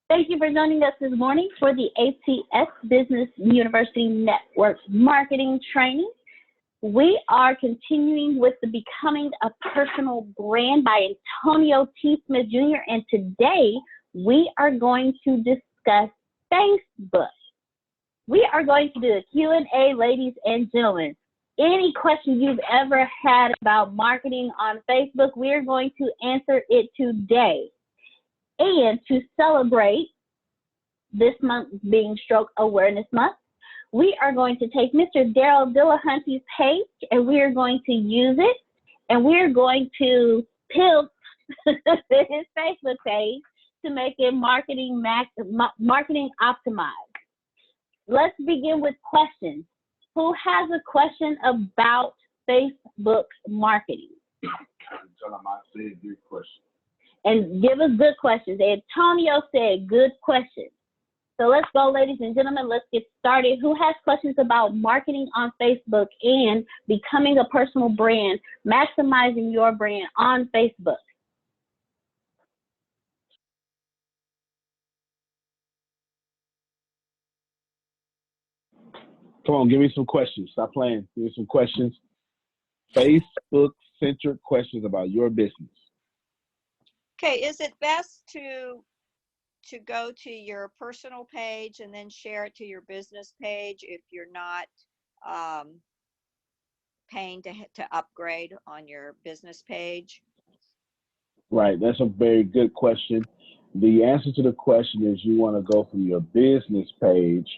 Thank you for joining us this morning for the ATS Business University Network Marketing Training. We are continuing with the Becoming a Personal Brand by Antonio T. Smith Jr. And today we are going to discuss Facebook. We are going to do a Q&A, ladies and gentlemen. Any questions you've ever had about marketing on Facebook, we're going to answer it today. And to celebrate this month being Stroke Awareness Month, we are going to take Mr. Daryl Dillahunty's page and we are going to use it and we're going to pimp his Facebook page to make it marketing optimized. Let's begin with questions. Who has a question about Facebook marketing? Tell them I said good question. And give us good questions. Antonio said good questions. So let's go, ladies and gentlemen. Let's get started. Who has questions about marketing on Facebook and becoming a personal brand, maximizing your brand on Facebook? Come on, give me some questions. Stop playing. Give me some questions. Facebook-centric questions about your business. Okay, is it best to go to your personal page and then share it to your business page if you're not paying to upgrade on your business page? Right, that's a very good question. The answer to the question is you want to go from your business page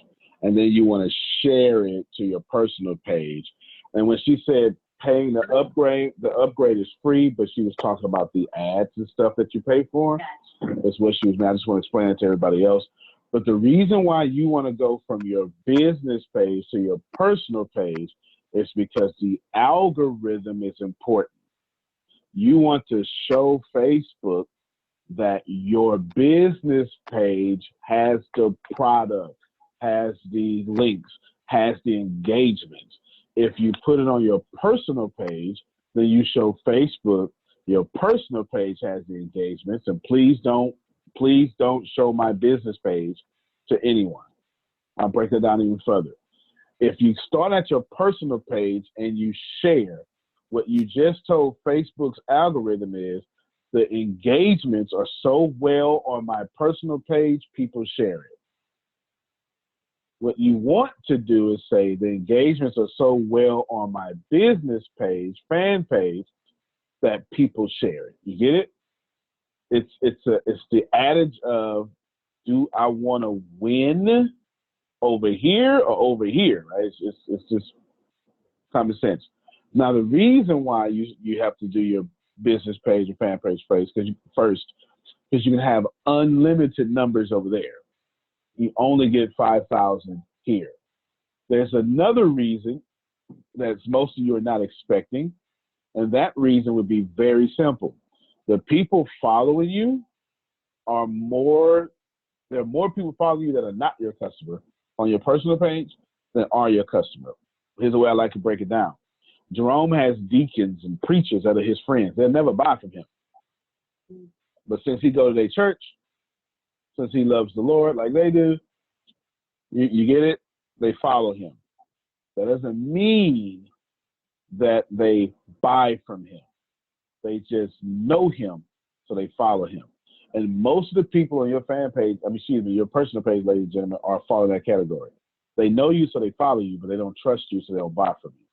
and then you want to share it to your personal page. And when she said paying the upgrade is free, but she was talking about the ads and stuff that you pay for. That's what she was. I just want to explain it to everybody else. But the reason why you want to go from your business page to your personal page is because the algorithm is important. You want to show Facebook that your business page has the product, has the links, has the engagements. If you put it on your personal page, then you show Facebook your personal page has the engagements, and please don't show my business page to anyone. I'll break it down even further. If you start at your personal page and you share, what you just told Facebook's algorithm is the engagements are so well on my personal page, people share it. What you want to do is say the engagements are so well on my business page, fan page, that people share it. You get it? It's the adage of, do I want to win over here or over here? Right? It's just common sense. Now the reason why you have to do your business page or fan page first, because you can have unlimited numbers over there. You only get 5,000 here. There's another reason that most of you are not expecting, and that reason would be very simple. The people following you there are more people following you that are not your customer on your personal page than are your customer. Here's the way I like to break it down. Jerome has deacons and preachers that are his friends. They'll never buy from him. But since he goes to their church, since he loves the Lord like they do, you get it? They follow him. That doesn't mean that they buy from him. They just know him, so they follow him. And most of the people on your fan page, your personal page, ladies and gentlemen, are following that category. They know you, so they follow you, but they don't trust you, so they don't buy from you.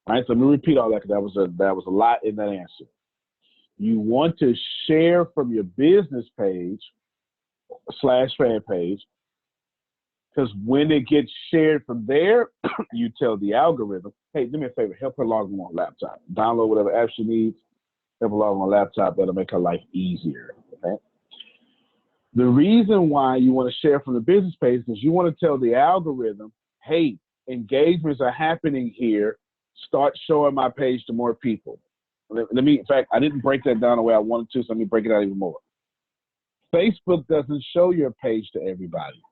All right, so let me repeat all that because that was a lot in that answer. You want to share from your business page / fan page, because when it gets shared from there, you tell the algorithm, hey, do me a favor, help her log in on laptop. Download whatever app she needs, help her log on laptop. That'll make her life easier. Okay. The reason why you want to share from the business page is you want to tell the algorithm, hey, engagements are happening here. Start showing my page to more people. In fact, I didn't break that down the way I wanted to, so let me break it out even more. Facebook doesn't show your page to everybody.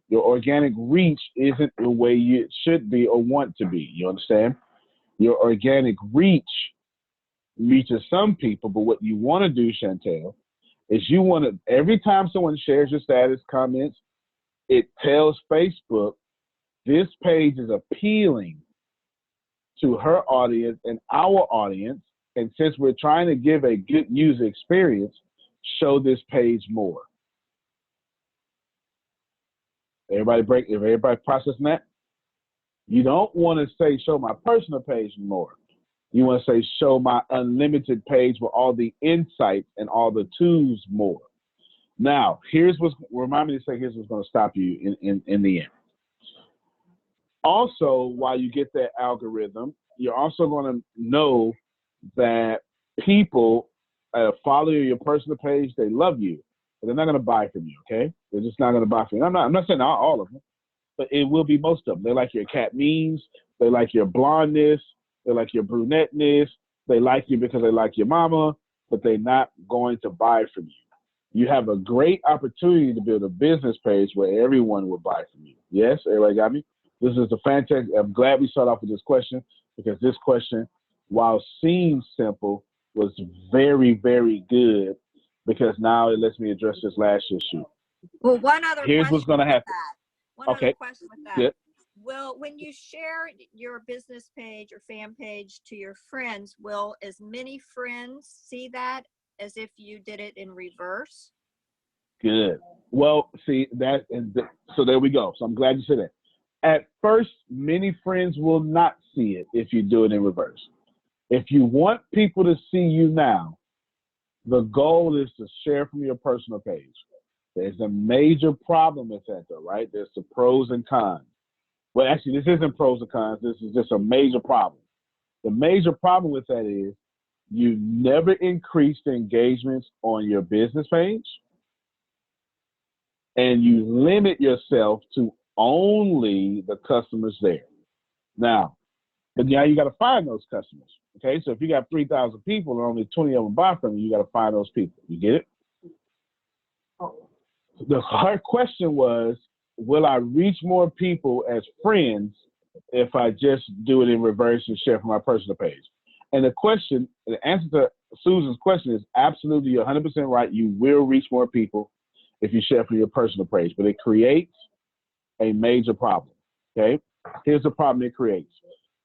Your organic reach isn't the way it should be or want to be. You understand? Your organic reach reaches some people, but what you want to do, Chantel, is you want to, every time someone shares your status, comments, it tells Facebook this page is appealing to her audience and our audience. And since we're trying to give a good user experience, show this page more. Everybody processing that? You don't want to say show my personal page more. You want to say show my unlimited page with all the insights and all the tools more. Now, here's what's going to stop you in the end. Also, while you get that algorithm, you're also going to know that people follow your personal page, they love you, but they're not going to buy from you, okay? They're just not going to buy from you. I'm not saying all of them, but it will be most of them. They like your cat memes, they like your blondness, they like your brunetteness, they like you because they like your mama, but they're not going to buy from you. You have a great opportunity to build a business page where everyone will buy from you. Yes, everybody got me? This is a fantastic, I'm glad we started off with this question, because this question, while seems simple, was very, very good, because now it lets me address this last issue. Well, one other Here's what's going to happen. Other question with that. Good. Well, when you share your business page or fan page to your friends, will as many friends see that as if you did it in reverse? Good. Well, see, so there we go. So I'm glad you said that. At first, many friends will not see it if you do it in reverse. If you want people to see you now, the goal is to share from your personal page. There's a major problem with that, though, right? There's the pros and cons. Well, actually, this isn't pros and cons. This is just a major problem. The major problem with that is you never increase the engagements on your business page, and you limit yourself to only the customers there. Now you got to find those customers. Okay, so if you got 3,000 people and only 20 of them buy from you, you got to find those people. You get it? The hard question was, will I reach more people as friends if I just do it in reverse and share from my personal page? And the answer to Susan's question is absolutely, you're 100% right. You will reach more people if you share from your personal page, but it creates a major problem. Okay, here's the problem it creates.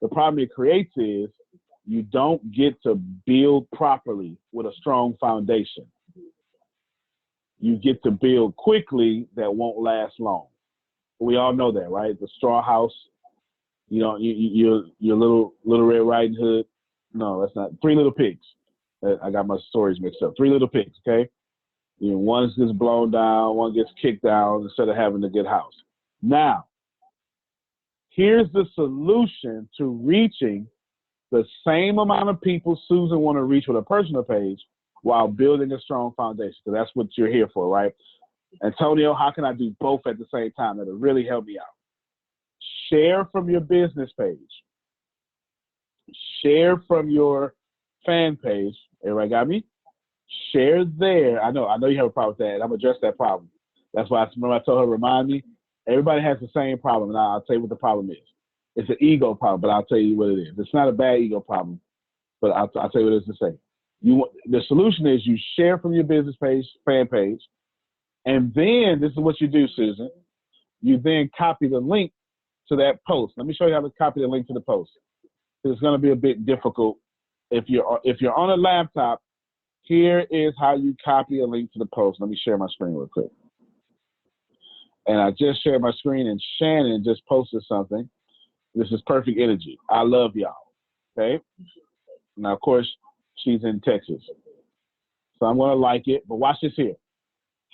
The problem it creates is you don't get to build properly with a strong foundation. You get to build quickly that won't last long. We all know that, right? The straw house, your little Red Riding Hood. No, that's not. Three Little Pigs. I got my stories mixed up. Three Little Pigs, okay? One gets blown down, one gets kicked down instead of having a good house. Now, here's the solution to reaching the same amount of people Susan want to reach with a personal page while building a strong foundation. So that's what you're here for, right? Antonio, how can I do both at the same time? That'll really help me out. Share from your business page. Share from your fan page. Everybody got me? Share there. I know you have a problem with that. I'm going to address that problem. That's why I told her, remind me. Everybody has the same problem, and I'll tell you what the problem is. It's an ego problem, but I'll tell you what it is. It's not a bad ego problem, but I'll tell you what it is to say. The solution is you share from your business page, fan page, and then this is what you do, Susan. You then copy the link to that post. Let me show you how to copy the link to the post. It's going to be a bit difficult. If you're on a laptop, here is how you copy a link to the post. Let me share my screen real quick. And I just shared my screen, and Shannon just posted something. This is perfect energy. I love y'all. Okay? Now, of course, she's in Texas. So I'm going to like it. But watch this here.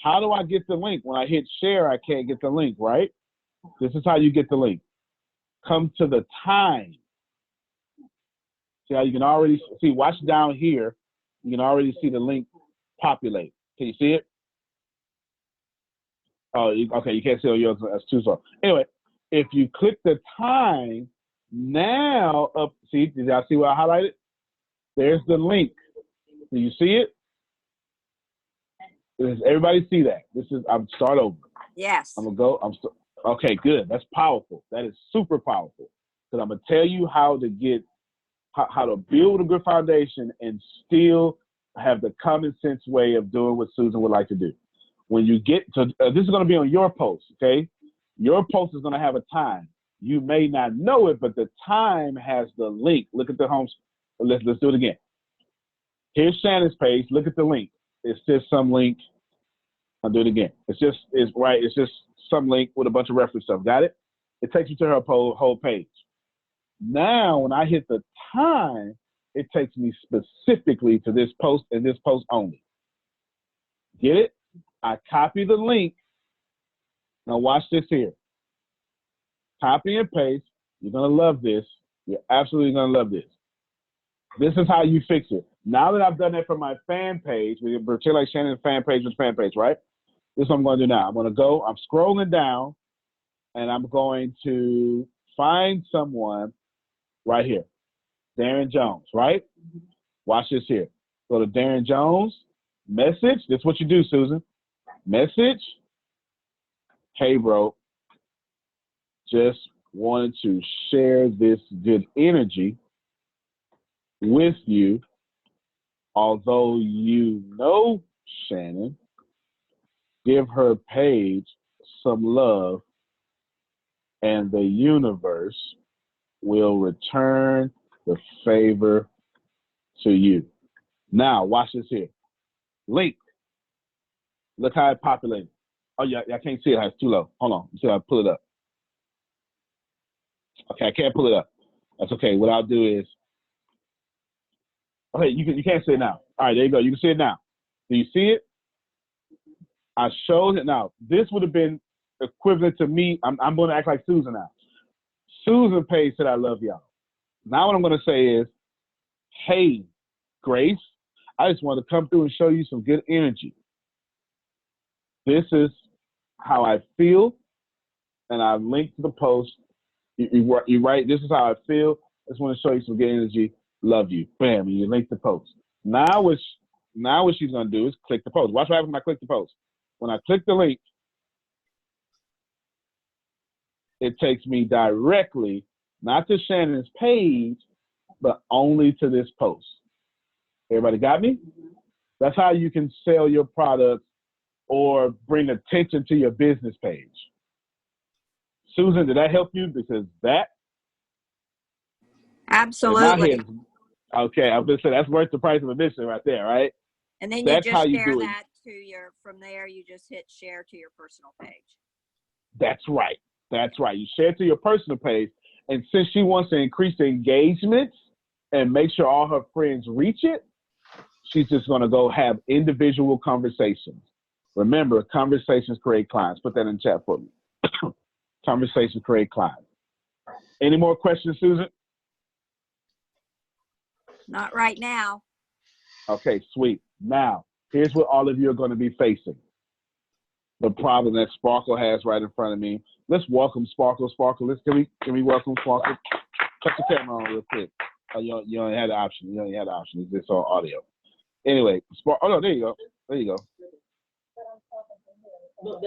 How do I get the link? When I hit share, I can't get the link, right? This is how you get the link. Come to the time. See how you can already see, watch down here. You can already see the link populate. Can you see it? Oh, okay, you can't see on yours. That's too small. Anyway, if you click the time, now up, see, did y'all see what I highlighted? There's the link. Do you see it? Does everybody see that? I'm start over. Yes. I'm gonna go. Okay, good. That's powerful. That is super powerful. Because I'm gonna tell you how to build a good foundation and still have the common sense way of doing what Susan would like to do. When you get to, this is going to be on your post, okay? Your post is going to have a time. You may not know it, but the time has the link. Look at the home. Let's do it again. Here's Shannon's page. Look at the link. It's just some link. I'll do it again. It's just some link with a bunch of reference stuff. Got it? It takes you to her whole page. Now, when I hit the time, it takes me specifically to this post and this post only. Get it? I copy the link. Now watch this here. Copy and paste. You're going to love this. You're absolutely going to love this. This is how you fix it. Now that I've done that for my fan page, we pretend like Shannon's fan page was fan page, right? This is what I'm going to do now. I'm going to go, I'm scrolling down, and I'm going to find someone right here. Darren Jones, right? Watch this here. Go to Darren Jones, message. This is what you do, Susan. Message. Hey, bro. Just wanted to share this good energy with you. Although you know Shannon, give her page some love and the universe will return the favor to you. Now, watch this here. Link. Look how it populated. Oh, yeah, I can't see it. It's too low. Hold on. See how I pull it up. Okay, I can't pull it up. That's okay. What I'll do is, okay, you can't see it now. All right, there you go. You can see it now. Do you see it? I showed it now. This would have been equivalent to me. I'm going to act like Susan now. Susan Page said, I love y'all. Now what I'm going to say is, hey, Grace, I just want to come through and show you some good energy. This is how I feel, and I linked to the post. You write, this is how I feel. I just want to show you some good energy. Love you. Bam, and you link the post. Now what she's going to do is click the post. Watch what happens when I click the post. When I click the link, it takes me directly, not to Shannon's page, but only to this post. Everybody got me? That's how you can sell your product or bring attention to your business page. Susan, did that help you? Because that, Absolutely. Okay, I was gonna say that's worth the price of admission right there, right? And then That's you how just you share do it. that to your, from there, you just hit share to your personal page. That's right. That's right. You share it to your personal page. And since she wants to increase the engagements and make sure all her friends reach it, she's just going to go have individual conversations. Remember, conversations create clients. Put that in the chat for me. Conversations create clients. Any more questions, Susan? Not right now. Okay, sweet. Now, here's what all of you are going to be facing. The problem that Sparkle has right in front of me. Let's welcome Sparkle. Sparkle, can we welcome Sparkle? Cut the camera on real quick. Oh, you only had the option. You only had the option. It's just on audio. Anyway, oh no, there you go. There you go.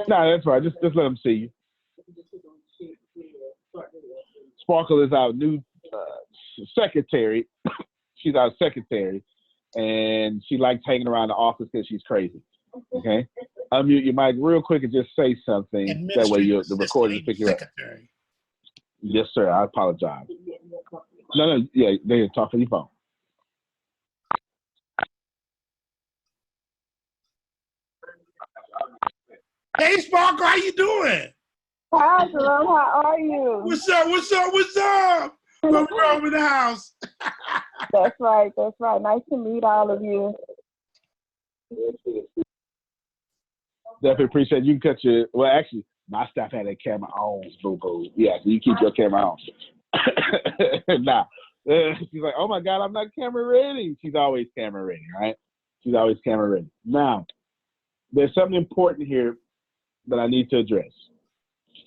No, that's right. Just let them see you. Sparkle is our new secretary. She's our secretary, and she likes hanging around the office because she's crazy. Okay, unmute your mic real quick and just say something. That way, the recording will pick you up. Yes, sir. I apologize. No, yeah, they talk on your phone. Hey, Sparkle, how you doing? Hi, Jerome. How are you? What's up? What's up? What's up? What's wrong with the house? That's right. That's right. Nice to meet all of you. Definitely appreciate it. You can cut your, well, actually, my staff had that camera on, boo-boo. Yeah, so you keep your camera on. Nah. She's like, oh my God, I'm not camera ready. She's always camera ready, right? She's always camera ready. Now, there's something important here that I need to address.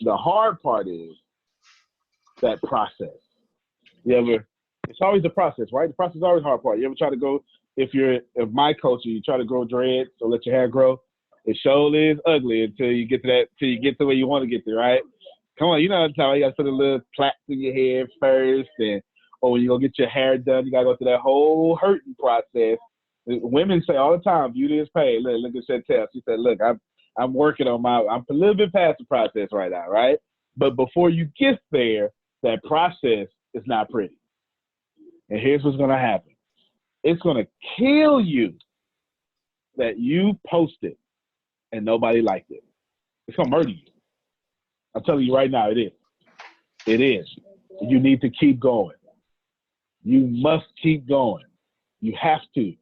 The hard part is that process. It's always the process, right? The process is always the hard part. You ever try to go, if my culture, you try to grow dreads or let your hair grow, it surely is ugly until you get to where you want to get to, right? Come on, you know how you got to put a little plaque in your hair first, or when you go get your hair done, you got to go through that whole hurting process Women say all the time, beauty is paid. Look at Chantel. She said, look, I'm working on I'm a little bit past the process right now, right? But before you get there, that process is not pretty. And here's what's going to happen. It's going to kill you that you posted and nobody liked it. It's going to murder you. I'm telling you right now, it is. It is. You need to keep going. You must keep going. You have to,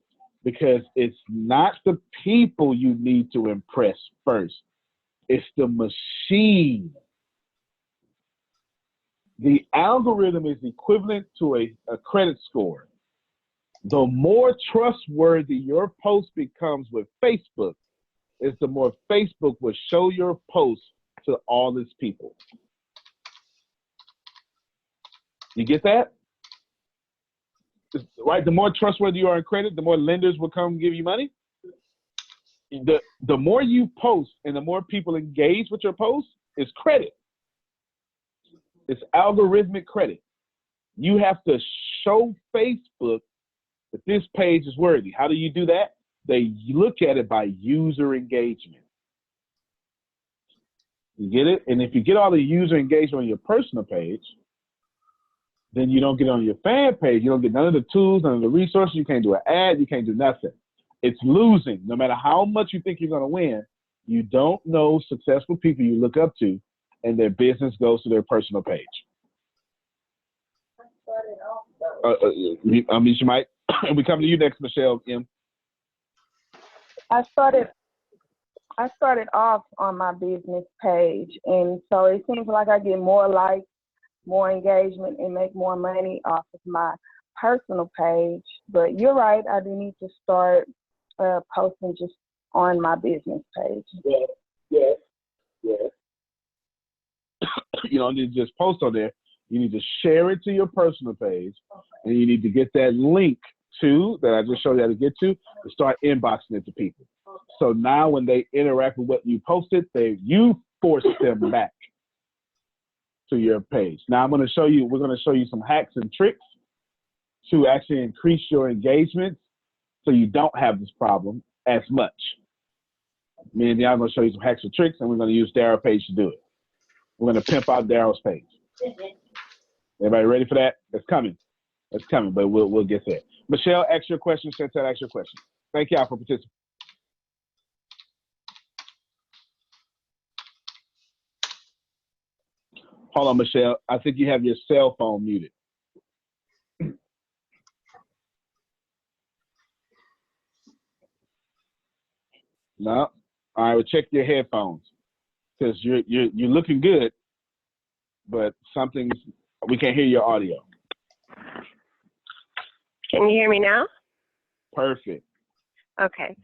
because it's not the people you need to impress first. It's the machine. The algorithm is equivalent to a credit score. The more trustworthy your post becomes with Facebook, is the more Facebook will show your post to all its people. You get that? Right? The more trustworthy you are in credit, the more lenders will come give you money. The more you post and the more people engage with your post is credit. It's algorithmic credit. You have to show Facebook that this page is worthy. How do you do that? They look at it by user engagement. You get it? And if you get all the user engagement on your personal page, then you don't get on your fan page. You don't get none of the tools, none of the resources. You can't do an ad. You can't do nothing. It's losing. No matter how much you think you're going to win, you don't know successful people you look up to, and their business goes to their personal page. You might. We come to you next, Michelle M. I started off on my business page, and so it seems like I get more likes, more engagement, and make more money off of my personal page. But you're right, I do need to start posting just on my business page. Yes. You don't need to just post on there. You need to share it to your personal page, and you need to get that link to that I just showed you how to get to, and start inboxing it to people. So now when they interact with what you posted, you force them back to your page. Now we're going to show you some hacks and tricks to actually increase your engagement so you don't have this problem as much. Me and Deanna are going to show you some hacks and tricks, and we're going to use Daryl's page to do it. We're going to pimp out Daryl's page. Everybody ready for that? It's coming. It's coming, but we'll get there. Michelle, ask your question. Chantel, ask your question. Thank y'all for participating. Hold on, Michelle. I think you have your cell phone muted. No. All right, well, check your headphones, because you're looking good, but we can't hear your audio. Can you hear me now? Perfect. Okay.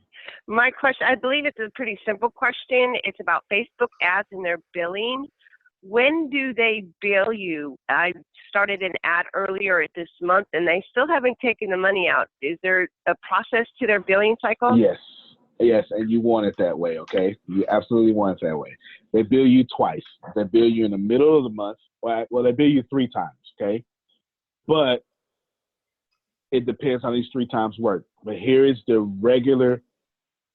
My question, I believe it's a pretty simple question. It's about Facebook ads and their billing. When do they bill you? I started an ad earlier this month, and they still haven't taken the money out. Is there a process to their billing cycle? Yes, and you want it that way, okay? You absolutely want it that way. They bill you twice. They bill you in the middle of the month. Well, they bill you 3 times, okay? But it depends how these 3 times work. But here is the regular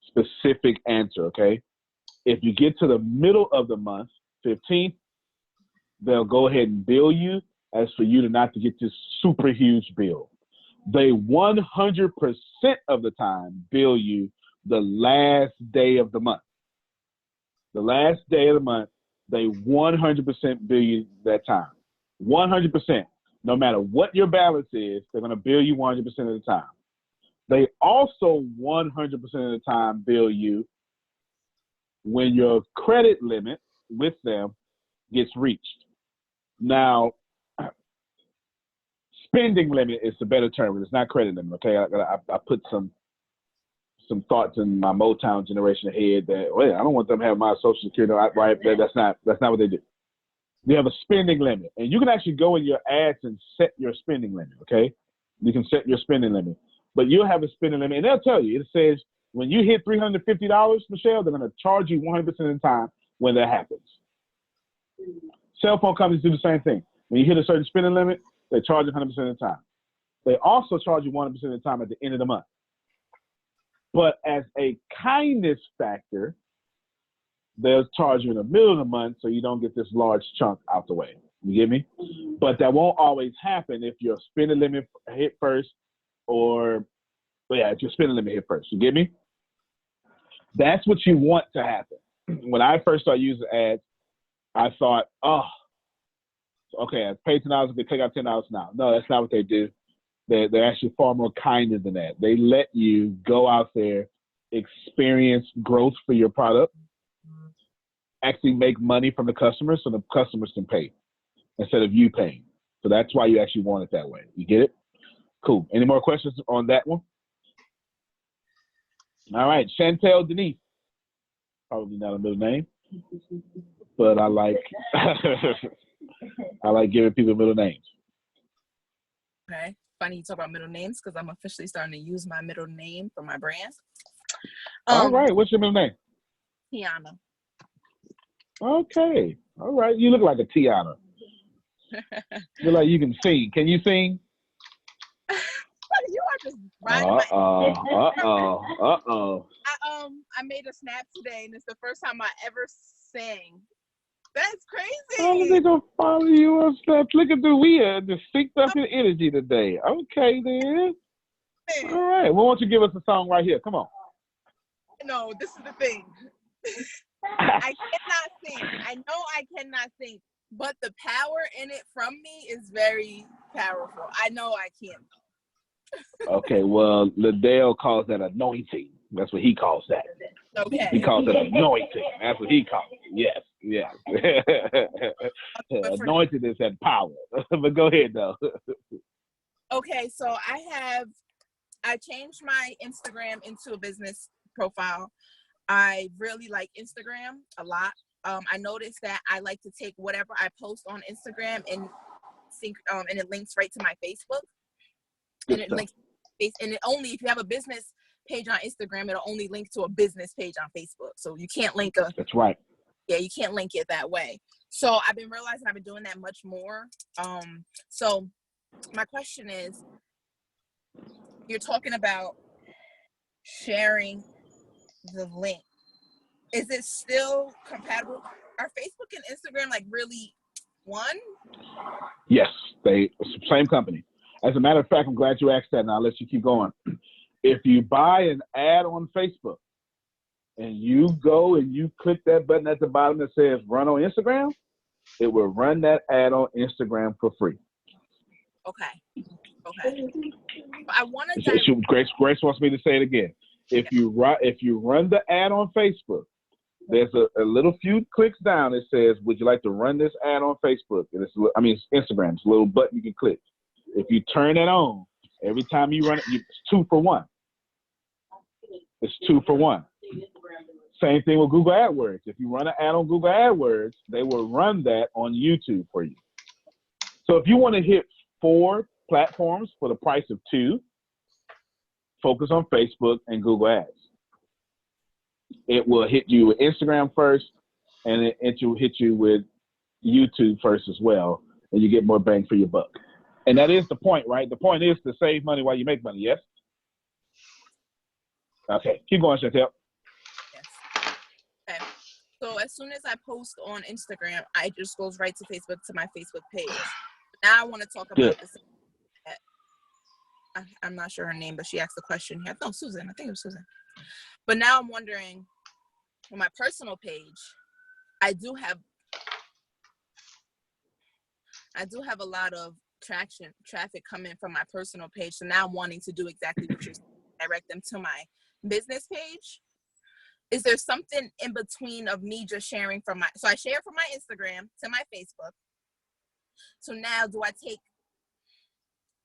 specific answer, okay? If you get to the middle of the month, 15th, they'll go ahead and bill you as for you to not to get this super huge bill. They 100% of the time bill you the last day of the month. The last day of the month, they 100% bill you that time. 100%. No matter what your balance is, they're going to bill you 100% of the time. They also 100% of the time bill you when your credit limit with them gets reached. Now, spending limit is the better term. It's not credit limit, okay? I put some thoughts in my Motown generation ahead that, well, I don't want them to have my Social Security, right? That's not what they do. They have a spending limit, and you can actually go in your ads and set your spending limit, okay? You can set your spending limit, but you'll have a spending limit, and they'll tell you, it says when you hit $350, Michelle, they're going to charge you 100% of the time when that happens. Cell phone companies do the same thing. When you hit a certain spending limit, they charge you 100% of the time. They also charge you 100% of the time at the end of the month. But as a kindness factor, they'll charge you in the middle of the month so you don't get this large chunk out the way. You get me? But that won't always happen if your spending limit hit first, or if your spending limit hit first. You get me? That's what you want to happen. When I first started using ads, I thought, oh, okay, I paid $10, they click out $10 now. No, that's not what they do. They're actually far more kinder than that. They let you go out there, experience growth for your product, actually make money from the customers so the customers can pay instead of you paying. So that's why you actually want it that way. You get it? Cool. Any more questions on that one? All right, Chantel Denise. Probably not a middle name, but I like I like giving people middle names. Okay, funny you talk about middle names because I'm officially starting to use my middle name for my brand. All right, what's your middle name? Tiana. Okay, all right. You look like a Tiana. You look like you can sing. Can you sing? You are just riding Uh-oh. I made a snap today, and it's the first time I ever sang. That's crazy. Oh, they gonna follow you on stuff. Look at we just synced up in energy today. Okay, then. All right. Well, why don't you give us a song right here? Come on. No, this is the thing. I cannot sing. I know I cannot sing, but the power in it from me is very powerful. I know I can't. Okay, well, Liddell calls that anointing. That's what he calls that. Okay. He calls it anointing. That's what he calls it. Yes. Anointing is that power. But go ahead, though. Okay, so I changed my Instagram into a business profile. I really like Instagram a lot. I noticed that I like to take whatever I post on Instagram and it links right to my Facebook. And it links, and it only, if you have a business page on Instagram, it'll only link to a business page on Facebook. So you can't link That's right. Yeah, you can't link it that way. So I've been realizing I've been doing that much more. So my question is, you're talking about sharing the link. Is it still compatible? Are Facebook and Instagram like really one? Yes, same company. As a matter of fact, I'm glad you asked that, and I'll let you keep going. If you buy an ad on Facebook and you go and you click that button at the bottom that says run on Instagram, it will run that ad on Instagram for free. Okay. I want to. Grace wants me to say it again. If you run the ad on Facebook, there's a little few clicks down. It says, "Would you like to run this ad on Facebook?" And it's Instagram. It's a little button you can click. If you turn it on, every time you run it, it's 2 for 1. It's 2 for 1. Same thing with Google AdWords. If you run an ad on Google AdWords, they will run that on YouTube for you. So if you want to hit 4 platforms for the price of 2, focus on Facebook and Google Ads. It will hit you with Instagram first, and it will hit you with YouTube first as well, and you get more bang for your buck. And that is the point, right? The point is to save money while you make money, yes? Okay, keep going, Chantel. Yes. Okay. So as soon as I post on Instagram, it just goes right to Facebook, to my Facebook page. Now I want to talk about this. I'm not sure her name, but she asked the question here. No, Susan. I think it was Susan. But now I'm wondering, on my personal page, I do have a lot of traffic coming from my personal page. So now I'm wanting to do exactly what you're saying, direct them to my business page. Is there something in between of me just sharing so I share from my Instagram to my Facebook. So now do I take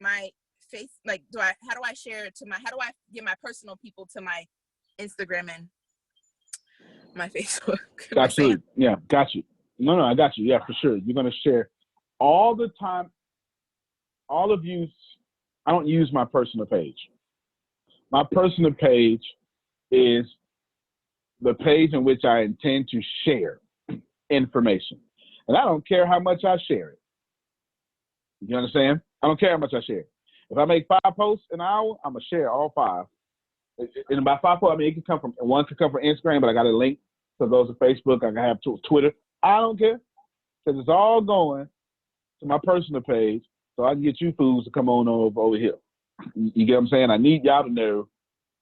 my how do I share it how do I get my personal people to my Instagram and my Facebook? Got you. Yeah, got you. No, I got you. Yeah, for sure. You're going to share all the time. All of you, I don't use my personal page. My personal page is the page in which I intend to share information. And I don't care how much I share it. You understand? I don't care how much I share it. If I make 5 posts an hour, I'm going to share all 5. In about 5 posts, I mean, it can come from, one could come from Instagram, but I got a link to those to Facebook. I can have Twitter. I don't care, because it's all going to my personal page, so I can get you fools to come on over here. You get what I'm saying? I need y'all to know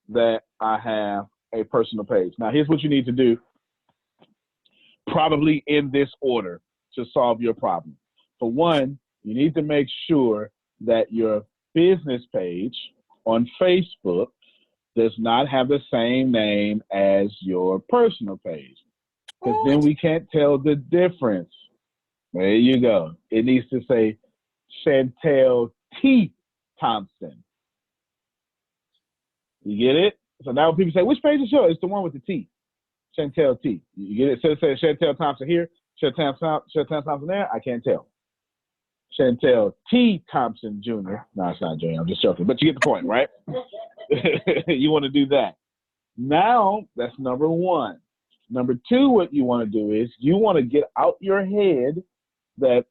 that I have a personal page. Now, here's what you need to do, probably in this order, to solve your problem. For one, you need to make sure that your business page on Facebook does not have the same name as your personal page, because then we can't tell the difference. There you go. It needs to say Chantel T. Thompson. You get it? So now when people say, which page is yours? It's the one with the T. Chantel T. You get it? So it says Chantel Thompson here, Chantel Thompson there. I can't tell. Chantel T. Thompson Jr. No, it's not Jr. I'm just joking. But you get the point, right? You want to do that. Now, that's number one. Number two, what you want to do is you want to get out your head that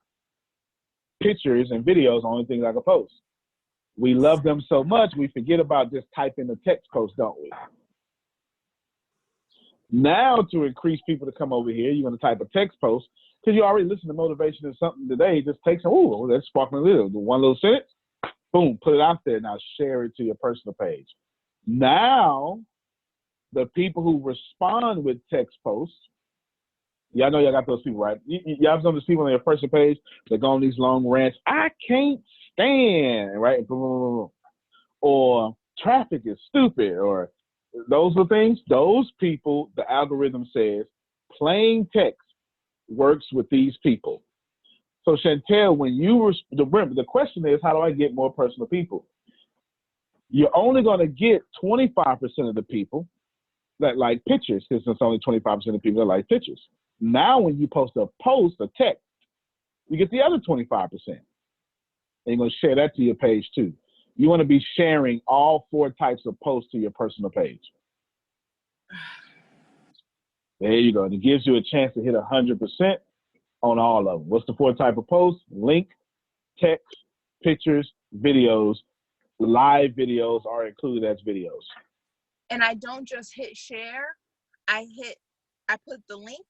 pictures and videos are the only things I can post. We love them so much, we forget about just typing the text post, don't we? Now, to increase people to come over here, you want to type a text post, because you already listened to motivation or something today. Just take some, ooh, that's sparkling little. One little sentence, boom, put it out there. Now share it to your personal page. Now, the people who respond with text posts, y'all know y'all got those people, right? Y'all have some of those people on your personal page that go on these long rants. I can't stand, right? Or traffic is stupid, or those are things. Those people, the algorithm says, plain text works with these people. So Chantel, when you remember, the question is, how do I get more personal people? You're only going to get 25% of the people that like pictures, because it's only 25% of people that like pictures. Now, when you post a text, you get the other 25%. And you're going to share that to your page too. You want to be sharing all 4 types of posts to your personal page. There you go. And it gives you a chance to hit 100% on all of them. What's the 4 type of posts? Link, text, pictures, videos. Live videos are included as videos. And I don't just hit share. I put the link.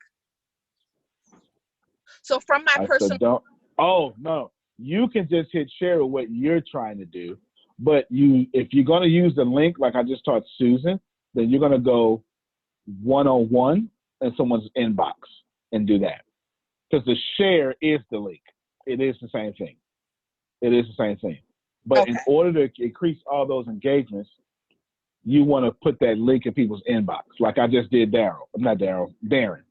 So from my personal. Oh, no. You can just hit share with what you're trying to do. But if you're going to use the link, like I just taught Susan, then you're going to go one-on-one in someone's inbox and do that. Because the share is the link. It is the same thing. It is the same thing. But Okay. In order to increase all those engagements, you want to put that link in people's inbox, like I just did Darren.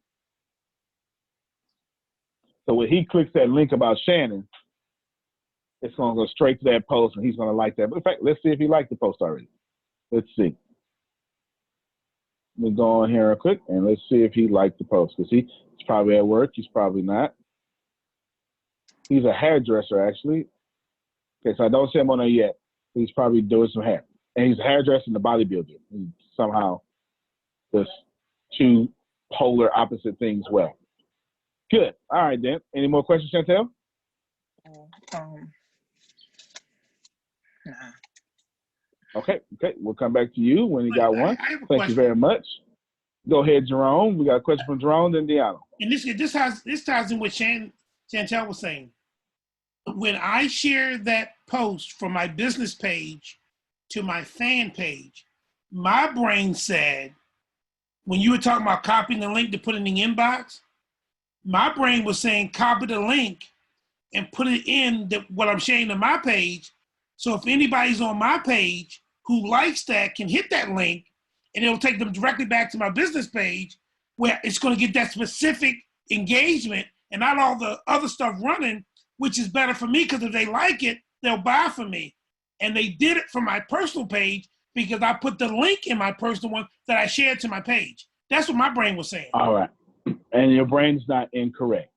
So when he clicks that link about Shannon, it's going to go straight to that post, and he's going to like that. But in fact, let's see if he liked the post already. Let's see. Let me go on here real quick, and let's see if he liked the post, because he's probably at work. He's probably not. He's a hairdresser, actually. Okay, so I don't see him on there yet. He's probably doing some hair. And he's a hairdresser and a bodybuilder. He somehow does 2 polar opposite things well. Good. All right, then. Any more questions, Chantel? Nah. Okay. We'll come back to you when you got one. I have a Thank question. you very much. Go ahead, Jerome. We got a question from Jerome, then Deanna. And this ties in what Chantel was saying. When I share that post from my business page to my fan page, my brain said, when you were talking about copying the link to put in the inbox, my brain was saying copy the link and put it in what I'm sharing to my page. So if anybody's on my page who likes that can hit that link, and it'll take them directly back to my business page, where it's going to get that specific engagement and not all the other stuff running, which is better for me, because if they like it, they'll buy from me. And they did it from my personal page because I put the link in my personal one that I shared to my page. That's what my brain was saying. All right. And your brain's not incorrect.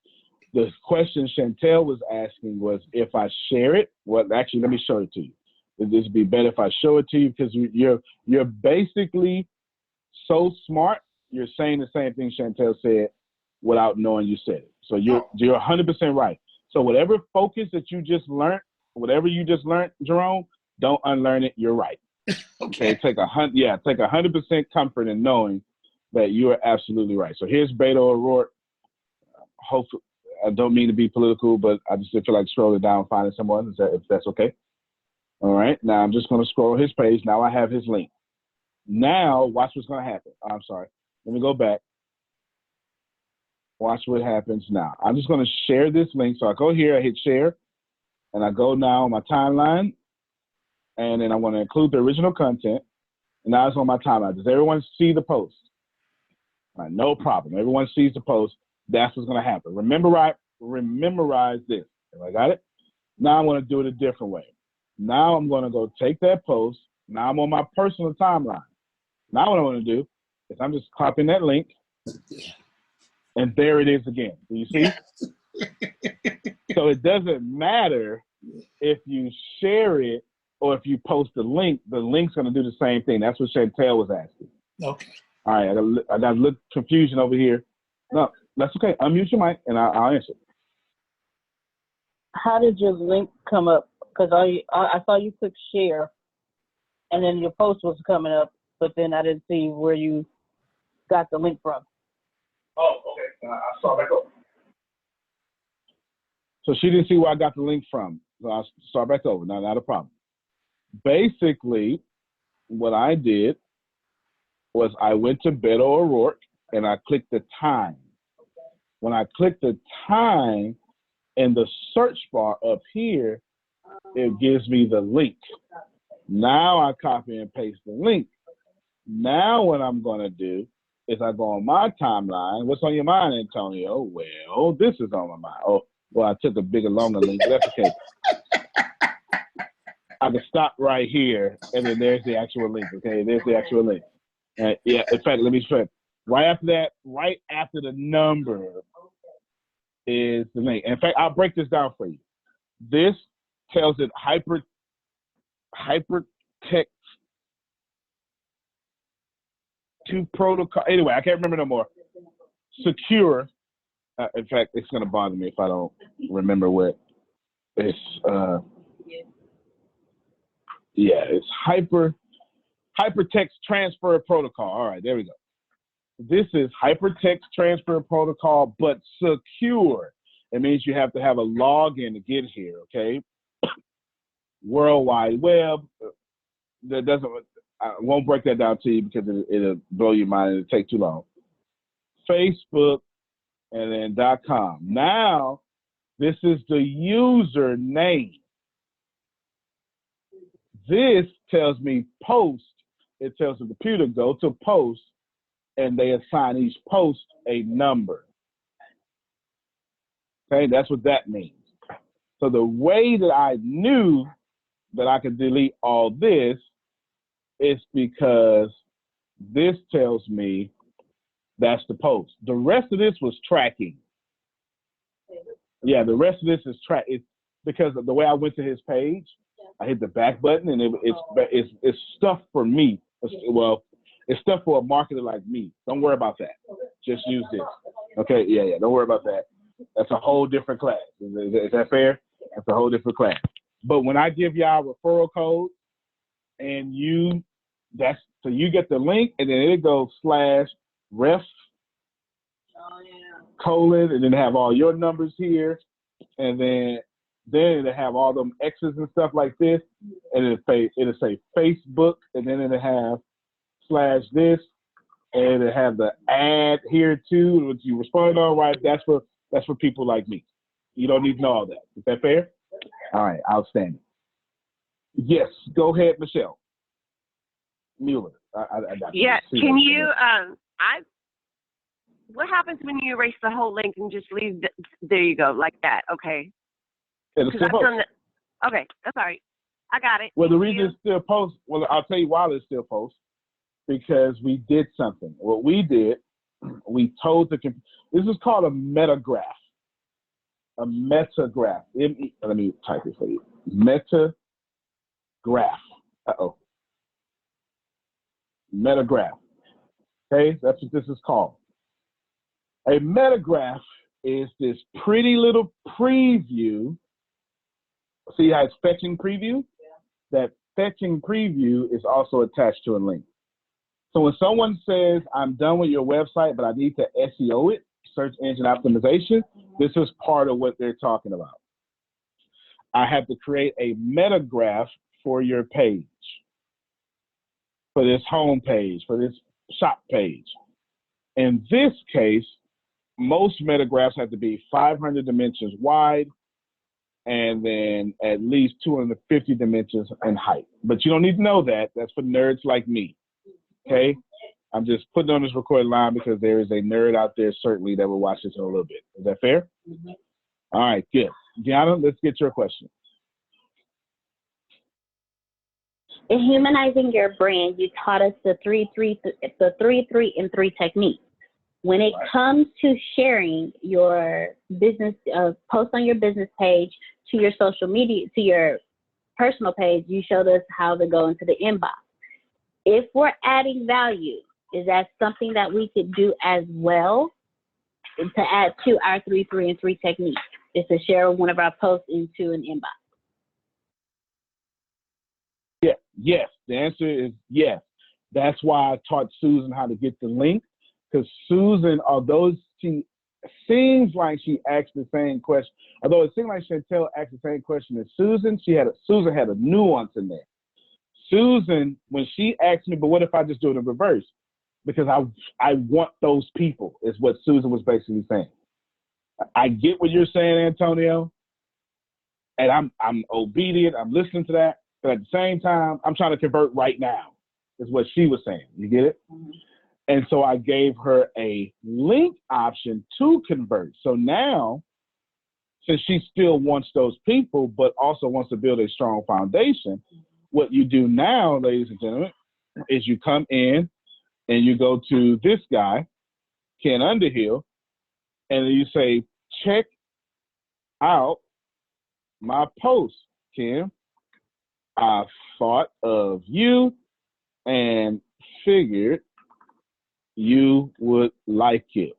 The question Chantel was asking was, if I share it, well, actually, let me show it to you. This would be better if I show it to you, because you're basically so smart, you're saying the same thing Chantel said without knowing you said it. So you're 100% right. So whatever focus that you just learned, whatever you just learned, Jerome, don't unlearn it. You're right. Okay, take 100% comfort in knowing that you are absolutely right. So here's Beto O'Rourke. Hopefully, I don't mean to be political, but I just feel like scrolling down, finding someone, if that's okay. All right, now I'm just going to scroll his page. Now I have his link. Now, watch what's going to happen. I'm sorry. Let me go back. Watch what happens now. I'm just going to share this link. So I go here, I hit share, and I go now on my timeline, and then I want to include the original content. And now it's on my timeline. Does everyone see the post? All right, no problem. Everyone sees the post. That's what's going to happen. Memorize this. I got it? Now I want to do it a different way. Now I'm going to go take that post. Now I'm on my personal timeline. Now what I want to do is I'm just copying that link, and there it is again. Do you see? So it doesn't matter if you share it or if you post the link's going to do the same thing. That's what Chantel was asking. Okay. All right, I got a little confusion over here. No, that's okay. Unmute your mic, and I'll answer. How did your link come up? Because I saw you click share, and then your post was coming up, but then I didn't see where you got the link from. Oh, okay. I'll start back over. So she didn't see where I got the link from. So I'll start back over. No, not a problem. Basically, what I did was I went to Beto O'Rourke and I clicked the time. When I clicked the time in the search bar up here, it gives me the link. Now I copy and paste the link. Now what I'm going to do is I go on my timeline. What's on your mind, Antonio? Well, this is on my mind. Oh, well, I took a bigger, longer link, but that's okay. I can stop right here, and then there's the actual link, okay? There's the actual link. Yeah, in fact, let me show. Right after that, right after the number is the link. In fact, I'll break this down for you. This tells it hypertext to protocol. Anyway, I can't remember no more. Secure. In fact, it's going to bother me if I don't remember what it's. It's hypertext transfer protocol. All right, there we go. This is hypertext transfer protocol, but secure. It means you have to have a login to get here, okay? World Wide Web. I won't break that down to you because it'll blow your mind and it'll take too long. Facebook and then .com. Now, this is the username. This tells me post. It tells the computer go to post, and they assign each post a number. Okay, that's what that means. So the way that I knew that I could delete all this is because this tells me that's the post. The rest of this was tracking. Yeah, the rest of this is it's because of the way I went to his page. I hit the back button, and it's stuff for me. It's stuff for a marketer like me. Don't worry about that. Just use this. Okay, yeah. Don't worry about that. That's a whole different class. Is that fair? That's a whole different class. But when I give y'all referral code, and you get the link, and then it goes /ref colon, and then have all your numbers here, and then it'll have all them X's and stuff like this, and it'll say Facebook, and then it'll have /this, and it'll have the ad here too, which you respond on, right? That's for people like me. You don't need to know all that. Is that fair? All right, outstanding. Yes, go ahead, Michelle Mueller. I got yeah, can you, what happens when you erase the whole link and just leave, there you go, like that, okay. Okay, that's all right. I got it. Well, the reason it's still post, I'll tell you why it's still post, because we did something. What we did, we told this is called a metagraph. A metagraph. Let me type it for you. Metagraph. Metagraph. Okay, that's what this is called. A metagraph is this pretty little preview. See how it's fetching preview? That fetching preview is also attached to a link. So when someone says, I'm done with your website, but I need to SEO it, search engine optimization, this is part of what they're talking about. I have to create a meta graph for your page, for this home page, for this shop page. In this case, most meta graphs have to be 500 dimensions wide and then at least 250 dimensions in height. But you don't need to know that. That's for nerds like me. Okay, I'm just putting on this recorded line because there is a nerd out there certainly that will watch this in a little bit. Is that fair? Mm-hmm. All right, good. Gianna, let's get your question. In humanizing your brand, you taught us the 3-3 technique. When it comes to sharing your business post on your business page to your social media, to your personal page, you showed us how to go into the inbox. If we're adding value, is that something that we could do as well to add to our 3-3 technique? Is to share one of our posts into an inbox? Yeah, yes. The answer is yes. That's why I taught Susan how to get the link, because Susan, although she seems like she asked the same question, although it seemed like Chantel asked the same question as Susan, Susan had a nuance in there. Susan, when she asked me, but what if I just do it in reverse? Because I want those people, is what Susan was basically saying. I get what you're saying, Antonio, and I'm obedient, I'm listening to that, but at the same time, I'm trying to convert right now, is what she was saying. You get it? Mm-hmm. And so I gave her a link option to convert. So now, since she still wants those people, but also wants to build a strong foundation, what you do now, ladies and gentlemen, is you come in and you go to this guy, Ken Underhill, and you say, check out my post, Ken. I thought of you and figured you would like it.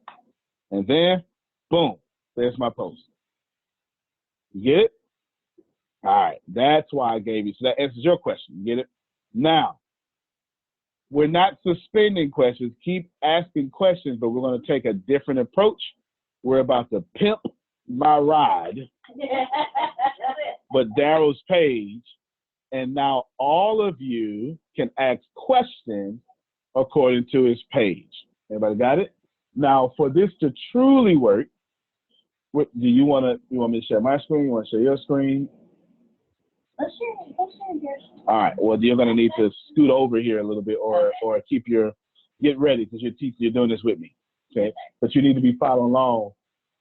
And then, boom, there's my post. You get it? All right, that's why I gave you. So that answers your question. You get it? Now, we're not suspending questions. Keep asking questions, but we're going to take a different approach. We're about to pimp my ride, but Daryl's page. And now all of you can ask questions according to his page. Everybody got it? Now, for this to truly work, what do you want me to share my screen? You want to share your screen? Let's share yours. All right. Well, you're going to need to scoot over here a little bit, or get ready, because you're doing this with me. Okay. But you need to be following along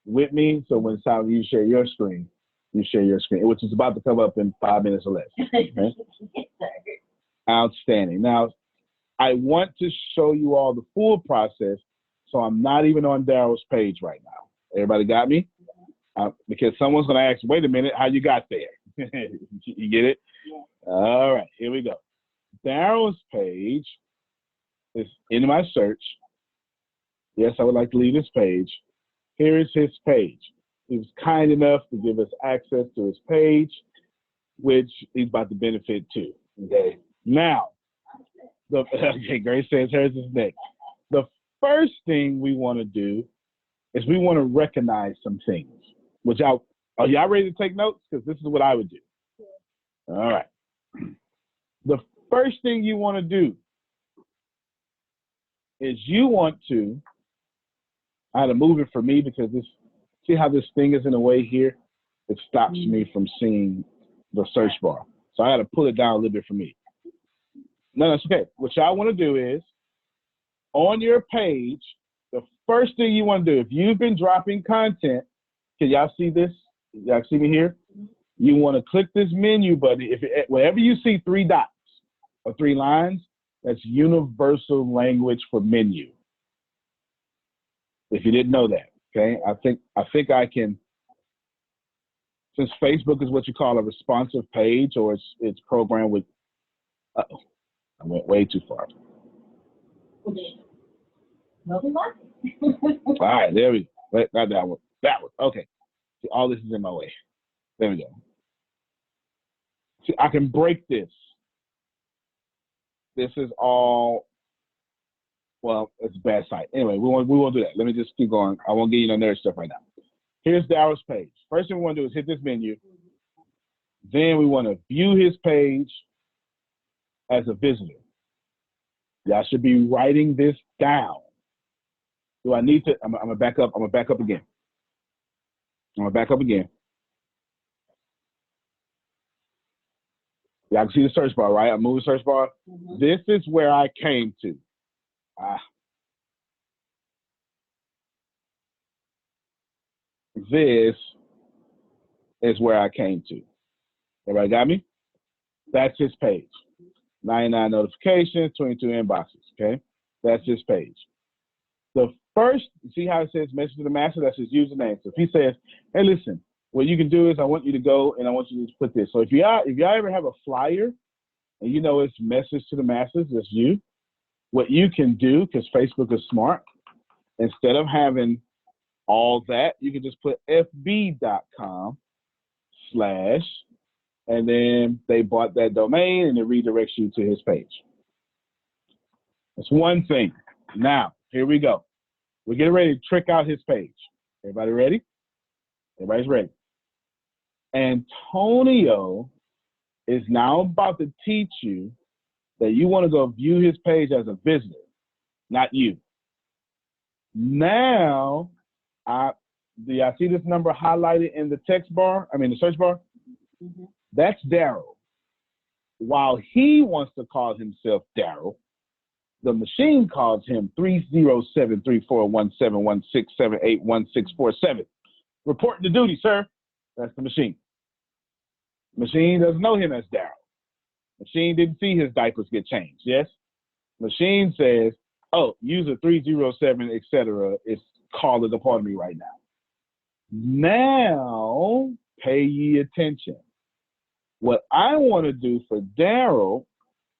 with me. So when it's time you share your screen, you share your screen, which is about to come up in 5 minutes or less. Okay? Yes, sir. Outstanding. Now, I want to show you all the full process, so I'm not even on Daryl's page right now. Everybody got me? Because someone's going to ask, wait a minute, how you got there? You get it? Yeah. All right, here we go. Daryl's page is in my search. Yes, I would like to leave this page. Here is his page. He was kind enough to give us access to his page, which he's about to benefit too. Okay. Now, Grace says hers is next. The first thing we want to do is we want to recognize some things. Are y'all ready to take notes? Because this is what I would do. All right. The first thing you want to do is I had to move it for me because see how this thing is in the way here? It stops me from seeing the search bar. So I had to pull it down a little bit for me. No, that's okay. What y'all want to do is, on your page, the first thing you want to do, if you've been dropping content, can y'all see this? Y'all see me here? You want to click this menu button. Wherever you see 3 dots or 3 lines, that's universal language for menu. If you didn't know that, okay? I think I can, since Facebook is what you call a responsive page, or it's programmed with, I went way too far. All right, there we go. Not that one. That one. Okay. See, all this is in my way. There we go. See, I can break this. this is all, well, it's a bad site. Anyway, we won't do that. Let me just keep going. I won't give you no nerd stuff right now. Here's Daryl's page. First thing we want to do is hit this menu. Then we want to view his page as a visitor. Y'all should be writing this down. Do I need to? I'm gonna back up. I'm gonna back up again. Y'all can see the search bar, right? I move the search bar. Mm-hmm. This is where I came to. This is where I came to. Everybody got me? That's his page. 99 notifications, 22 inboxes, okay? That's his page. The first, see how it says message to the master? That's his username. So if he says, hey, listen, what you can do is I want you to go and I want you to put this. So if y'all ever have a flyer and you know it's message to the masses, it's you, what you can do, because Facebook is smart, instead of having all that, you can just put fb.com/ and then they bought that domain and it redirects you to his page. That's one thing. Now, here we go. We're getting ready to trick out his page. Everybody ready? Everybody's ready. Antonio is now about to teach you that you want to go view his page as a visitor, not you. Now, do y'all see this number highlighted in the text bar? I mean, the search bar? Mm-hmm. That's Daryl. While he wants to call himself Daryl, the machine calls him 307-341-716-781647. Reporting to duty, sir. That's the machine. Machine doesn't know him as Daryl. Machine didn't see his diapers get changed, yes? Machine says, oh, user 307, etc. is calling upon me right now. Now, pay ye attention. What I want to do for Daryl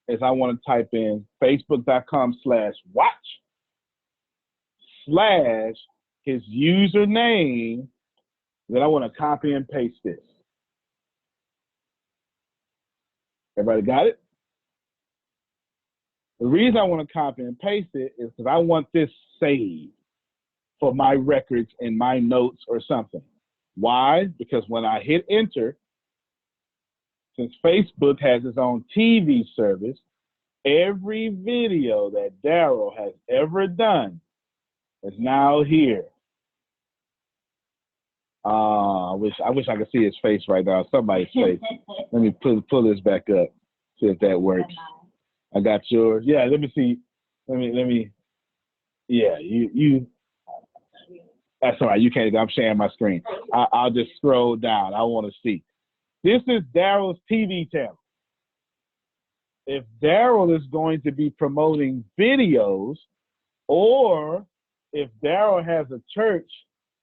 is I want to type in facebook.com/watch/ his username. Then I want to copy and paste this. Everybody got it? The reason I want to copy and paste it is because I want this saved for my records in my notes or something. Why? Because when I hit enter, since Facebook has its own TV service, every video that Daryl has ever done is now here. I wish I could see his face right now, somebody's face. Let me pull this back up, see if that works. I got yours. Yeah, let me see. Let me. Yeah, you. That's all right. You can't. I'm sharing my screen. I'll just scroll down. I want to see. This is Daryl's TV channel. If Daryl is going to be promoting videos, or if Daryl has a church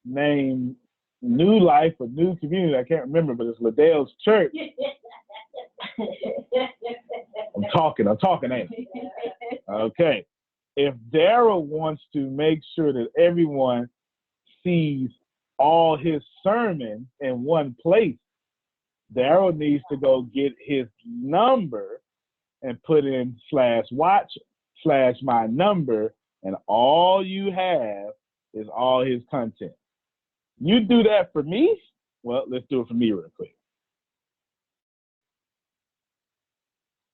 named New Life or New Community, I can't remember, but it's Liddell's church. I'm talking, ain't I? Okay. If Daryl wants to make sure that everyone sees all his sermons in one place, Daryl needs to go get his number and put in /watch/my number, and all you have is all his content. You do that for me? Well, let's do it for me real quick.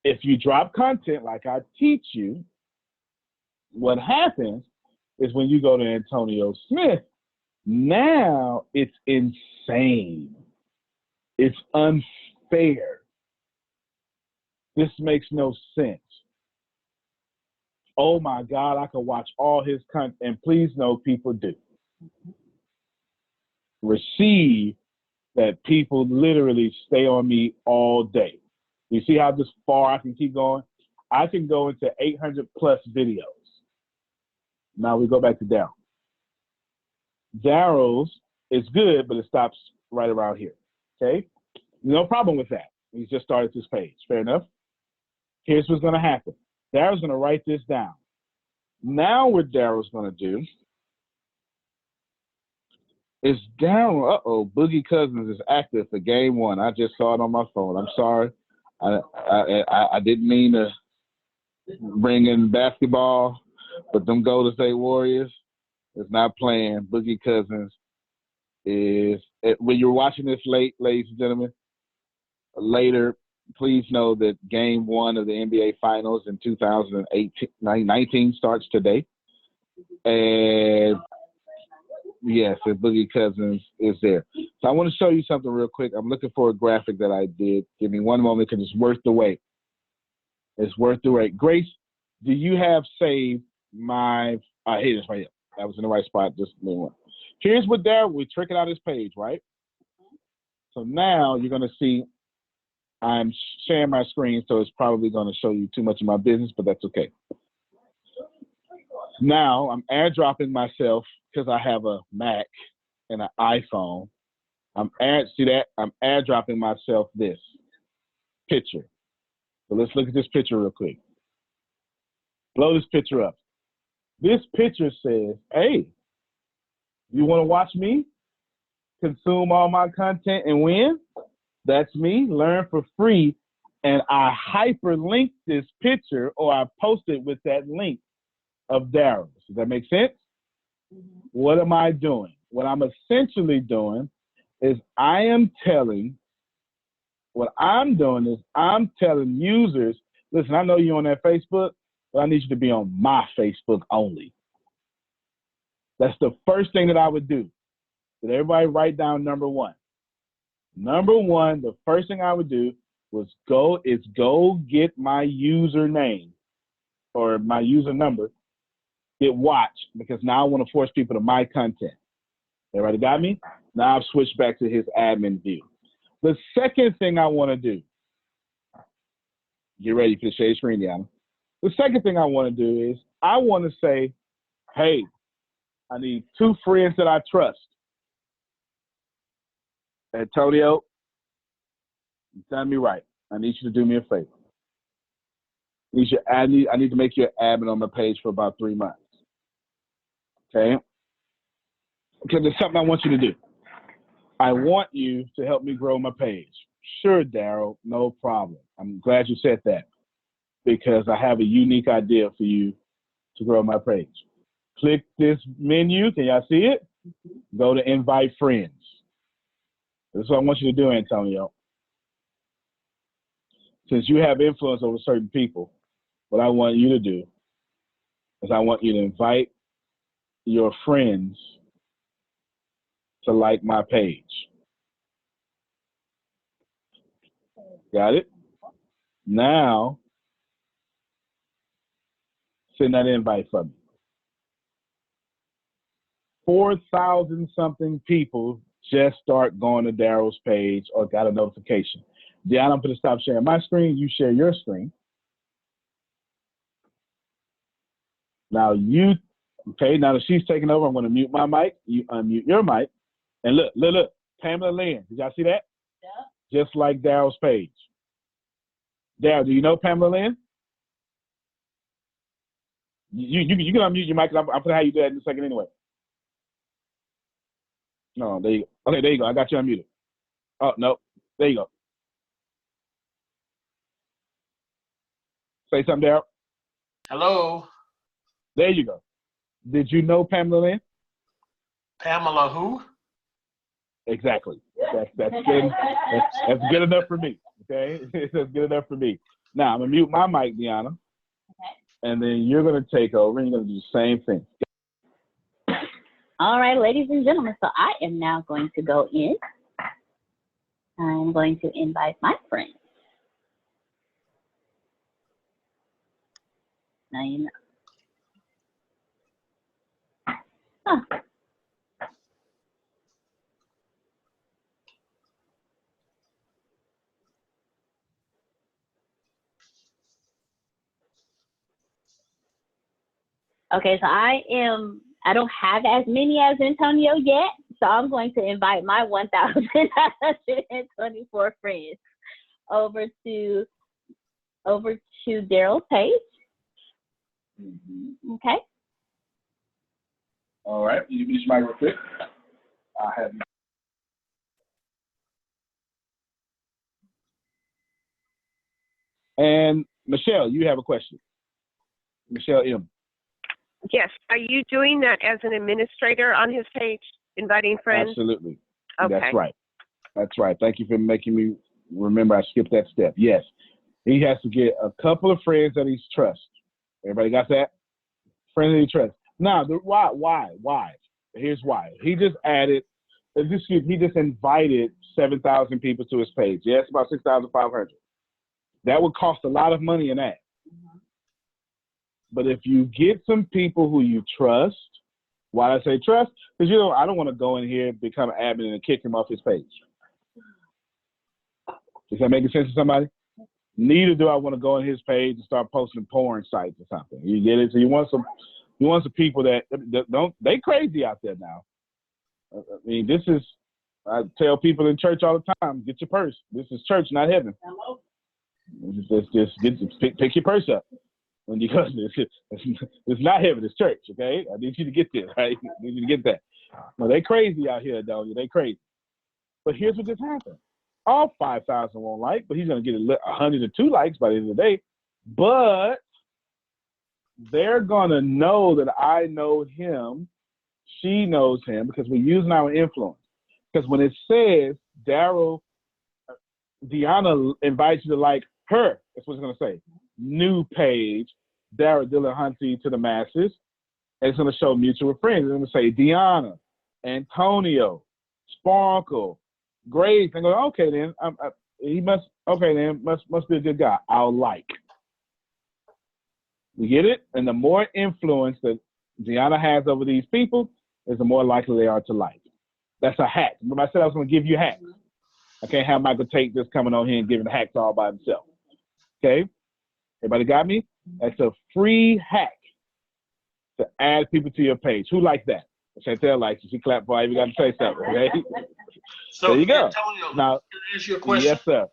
If you drop content like I teach you, what happens is when you go to Antonio Smith, now it's insane. It's unfair. This makes no sense. Oh my God, I could watch all his content, and please know people do. Receive that people literally stay on me all day. You see how this far I can keep going? I can go into 800 plus videos. Now we go back to Daryl. Daryl's is good, but it stops right around here. Okay? No problem with that. He's just started this page. Fair enough? Here's what's going to happen. Daryl's going to write this down. Now what Daryl's going to do is Daryl, Boogie Cousins is active for game 1. I just saw it on my phone. I'm sorry. I didn't mean to bringing basketball, but them Golden State Warriors is not playing. Boogie Cousins is, when you're watching this late, ladies and gentlemen, later, please know that game 1 of the NBA Finals in 2019 starts today. And yes, and Boogie Cousins is there. So I want to show you something real quick. I'm looking for a graphic that I did. Give me one moment because it's worth the wait. It's worth the wait. Grace, do you have saved my, here it is right here. That was in the right spot. Just a minute. Here's what we're tricking out his page, right? So now you're going to see, I'm sharing my screen, so it's probably going to show you too much of my business, but that's okay. Now I'm airdropping myself because I have a Mac and an iPhone. See that? I'm airdropping myself this picture. So let's look at this picture real quick. Blow this picture up. This picture says, hey, you want to watch me consume all my content and win? That's me. Learn for free. And I hyperlink this picture, or I post it with that link of Daryl's. Does that make sense? Mm-hmm. What am I doing? What I'm essentially doing is I'm telling users, listen, I know you're on that Facebook, but I need you to be on my Facebook only. That's the first thing that I would do. Did everybody write down number 1? Number 1, the first thing I would do was go get my username or my user number, hit watch, because now I want to force people to my content. Everybody got me? Now I've switched back to his admin view. The second thing I want to do, get ready for the shade screen, Deanna. The second thing I want to do is I want to say, hey, I need 2 friends that I trust. Antonio, you done me right. I need you to do me a favor. I need to make you an admin on my page for about 3 months. Okay? Because there's something I want you to do. I want you to help me grow my page. Sure, Daryl, no problem. I'm glad you said that because I have a unique idea for you to grow my page. Click this menu. Can y'all see it? Go to invite friends. This is what I want you to do, Antonio. Since you have influence over certain people, what I want you to do is I want you to invite your friends to like my page. Got it? Now, send that invite for me. 4,000 something people just start going to Daryl's page or got a notification. Deanna, I'm going to stop sharing my screen. You share your screen. Now now that she's taking over, I'm going to mute my mic. You unmute your mic. And look, Pamela Lynn. Did y'all see that? Yeah. Just like Daryl's page. Daryl, do you know Pamela Lynn? You can unmute your mic. I'm going to have you do that in a second anyway. No, there you go. Okay, there you go. I got you unmuted. Oh, no. There you go. Say something, Daryl. Hello. There you go. Did you know Pamela Lynn? Pamela who? Exactly. That's good. That's good enough for me. Okay, that's good enough for me. Now I'm gonna mute my mic, Deanna, okay. And then you're gonna take over and you're gonna do the same thing. All right, ladies and gentlemen. So I am now going to go in. I'm going to invite my friends. Now you know. Huh. Okay, so I don't have as many as Antonio yet, so I'm going to invite my 1,924 friends over to Daryl's page. Mm-hmm. Okay. All right, you can use my real quick. I have. And Michelle, you have a question. Michelle M. Yes. Are you doing that as an administrator on his page, inviting friends? Absolutely. Okay. That's right. That's right. Thank you for making me remember I skipped that step. Yes. He has to get a couple of friends that he trusts. Everybody got that? Friends that he trusts. Now, why? Here's why. He just invited 7,000 people to his page. Yes, about 6,500. That would cost a lot of money in ads. But if you get some people who you trust, why I say trust? Because I don't want to go in here, become an admin, and kick him off his page. Is that making sense to somebody? Neither do I want to go on his page and start posting porn sites or something. You get it? So you want some people that don't. They crazy out there now. I mean, I tell people in church all the time, get your purse. This is church, not heaven. Just pick your purse up. Because it's not heaven, it's church, okay? I need you to get there, right? I need you to get that. Well, they crazy out here, don't you? They crazy. But here's what just happened. All 5,000 won't like, but he's going to get 102 likes by the end of the day. But they're going to know that I know him, she knows him, because we're using our influence. Because when it says Deanna invites you to like her, that's what it's going to say. New page, Dara Dillahunty to the masses. And it's going to show mutual friends. It's going to say Deanna, Antonio, Sparkle, Grace. And go, okay, then he must be a good guy. I'll like. You get it? And the more influence that Deanna has over these people, is the more likely they are to like. That's a hack. Remember I said I was going to give you hacks. I can't have Michael Tate just coming on here and giving hacks all by himself. Okay? Everybody got me? That's a free hack to add people to your page. Who likes that? Chantel likes it. She clapped for you. You got to say something, okay? So, there you go. Antonio, Now, can I ask you a question? Yes, sir.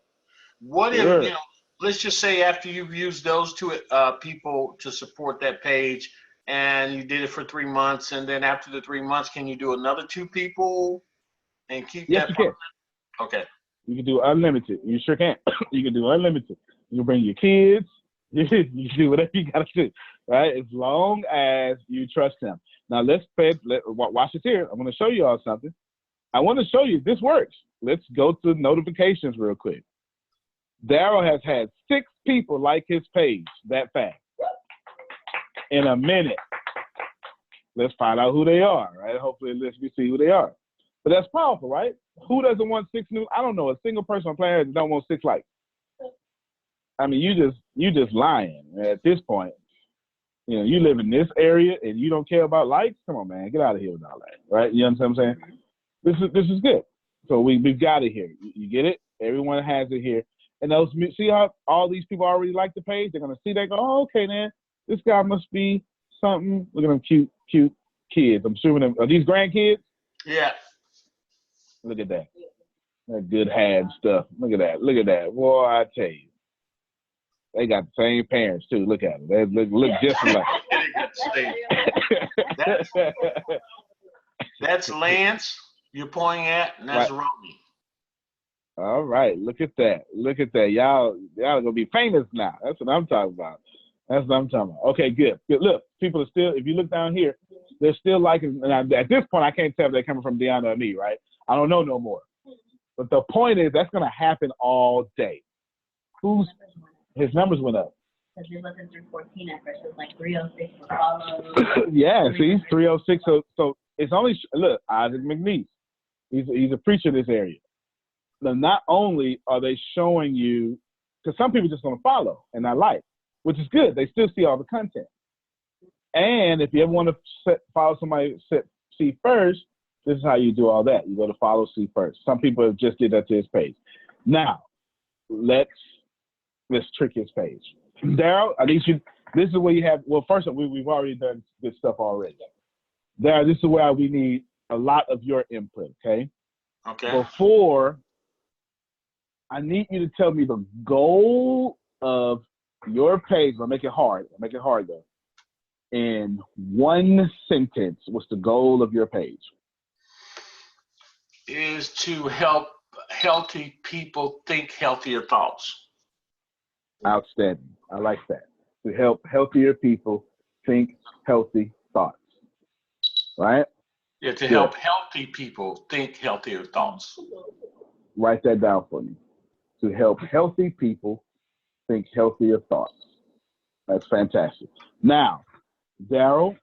What Sure. if, let's just say after you've used those two people to support that page and you did it for 3 months, and then after the 3 months, can you do another 2 people and keep Yes, that? you can. Okay. You can do unlimited. You sure can. You can do unlimited. You can bring your kids. You can do whatever you got to do, right? As long as you trust them. Now, watch this here. I'm going to show you all something. I want to show you this works. Let's go to notifications real quick. Daryl has had 6 people like his page that fast in a minute. Let's find out who they are, right? Hopefully, let's see who they are. But that's powerful, right? Who doesn't want 6 new? I don't know a single person on planet that don't want 6 likes. I mean, you just lying at this point. You live in this area and you don't care about likes. Come on, man, get out of here with all that, right? You understand what I'm saying? This is good. So we've got it here. You get it? Everyone has it here. And see how all these people already like the page? They're gonna see that. Go, oh, okay, man, this guy must be something. Look at them cute kids. I'm assuming them are these grandkids. Yeah. Look at that. That good hand stuff. Look at that. Boy, I tell you. They got the same parents too. Look at them. They look just alike. That's Lance you're pointing at, and that's right. Rodney. All right. Look at that. Y'all are gonna be famous now. That's what I'm talking about. Okay, good. Look, people are still. If you look down here, they're still liking. And at this point, I can't tell if they're coming from Deanna or me, right? I don't know no more. But the point is, that's gonna happen all day. His numbers went up. Because it wasn't 314 at first. It was like 306 for follow. Yeah, see, 306. So it's only, look, Isaac McNeese. He's a preacher in this area. Now, not only are they showing you, because some people just going to follow and not like, which is good. They still see all the content. And if you ever want to follow somebody, see first, this is how you do all that. You go to follow, see first. Some people have just did that to his page. Now, let's trick his page. Daryl, I need you. This is where you have. Well, first of all, we've already done this stuff already. Daryl, this is where we need a lot of your input. Okay. Okay. Before, I need you to tell me the goal of your page. I'll make it hard. Though. In one sentence, what's the goal of your page? Is to help healthy people think healthier thoughts. Outstanding. I like that. to help healthier people think healthy thoughts. Right? Yeah, to Good. help healthy people think healthier thoughts. Write that down for me. To help healthy people think healthier thoughts. That's fantastic. Now, Daryl,